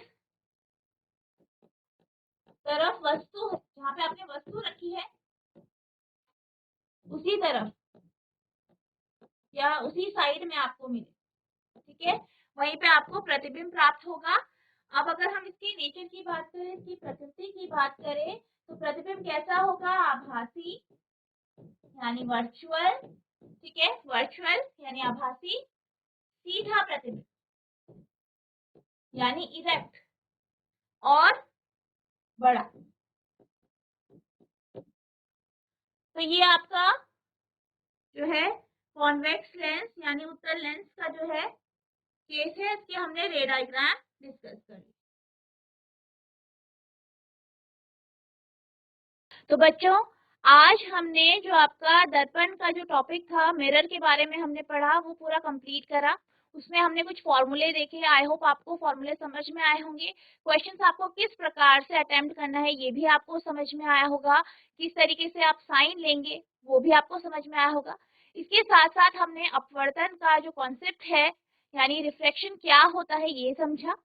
तरफ वस्तु है, जहाँ पे आपने वस्तु रखी है उसी तरफ या उसी साइड में आपको मिले। ठीक है, वहीं पे आपको प्रतिबिंब प्राप्त होगा। अब अगर हम इसकी नेचर की बात करें, इसकी प्रकृति की बात करें, तो प्रतिबिंब कैसा होगा? आभासी यानी वर्चुअल। ठीक है, वर्चुअल यानी आभासी। सीधा प्रतिबिंब यानी इरेक्ट और बड़ा। तो ये आपका जो है कॉन्वेक्स लेंस यानी उत्तल लेंस का जो है केस है, इसके हमने रे डायग्राम डिस्कस कर लिया। तो बच्चों, आज हमने जो आपका दर्पण का जो टॉपिक था, मिरर के बारे में हमने पढ़ा, वो पूरा कंप्लीट करा। उसमें हमने कुछ फॉर्मूले देखे। आई होप आपको फॉर्मूले समझ में आए होंगे। क्वेश्चंस आपको किस प्रकार से अटेम्प्ट करना है ये भी आपको समझ में आया होगा। किस तरीके से आप साइन लेंगे वो भी आपको समझ में आया होगा। इसके साथ साथ हमने अपवर्तन का जो कॉन्सेप्ट है यानी रिफ्लेक्शन क्या होता है ये समझा।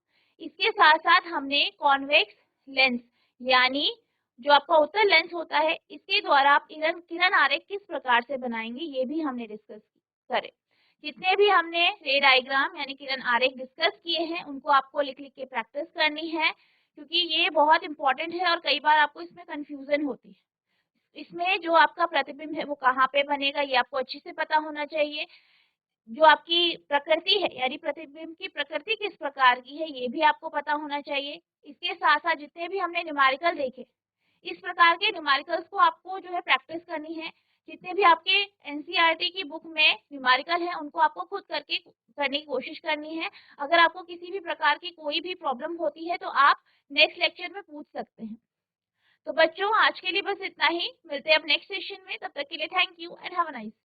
इसके साथ साथ हमने कॉन्वेक्स लेंस यानी जो आपका उत्तल लेंस होता है, इसके द्वारा आप किरण आरेख किस प्रकार से बनाएंगे ये भी हमने डिस्कस करे। जितने भी हमने रे डायग्राम यानी किरण आरेख डिस्कस किए हैं उनको आपको लिख लिख के प्रैक्टिस करनी है, क्योंकि ये बहुत इंपॉर्टेंट है और कई बार आपको इसमें कंफ्यूजन होती है। इसमें जो आपका प्रतिबिंब है वो कहाँ पे बनेगा ये आपको अच्छे से पता होना चाहिए। जो आपकी प्रकृति है यानी प्रतिबिंब की प्रकृति किस प्रकार की है ये भी आपको पता होना चाहिए। इसके साथ साथ जितने भी हमने न्यूमेरिकल देखे, इस प्रकार के न्यूमेरिकल्स को आपको जो है प्रैक्टिस करनी है। जितने भी आपके एनसीईआरटी की बुक में न्यूमेरिकल है उनको आपको खुद करने की कोशिश करनी है। अगर आपको किसी भी प्रकार की कोई भी प्रॉब्लम होती है तो आप नेक्स्ट लेक्चर में पूछ सकते हैं। तो बच्चों, आज के लिए बस इतना ही। मिलते हैं अब नेक्स्ट सेशन में। तब तक के लिए thank you and have a nice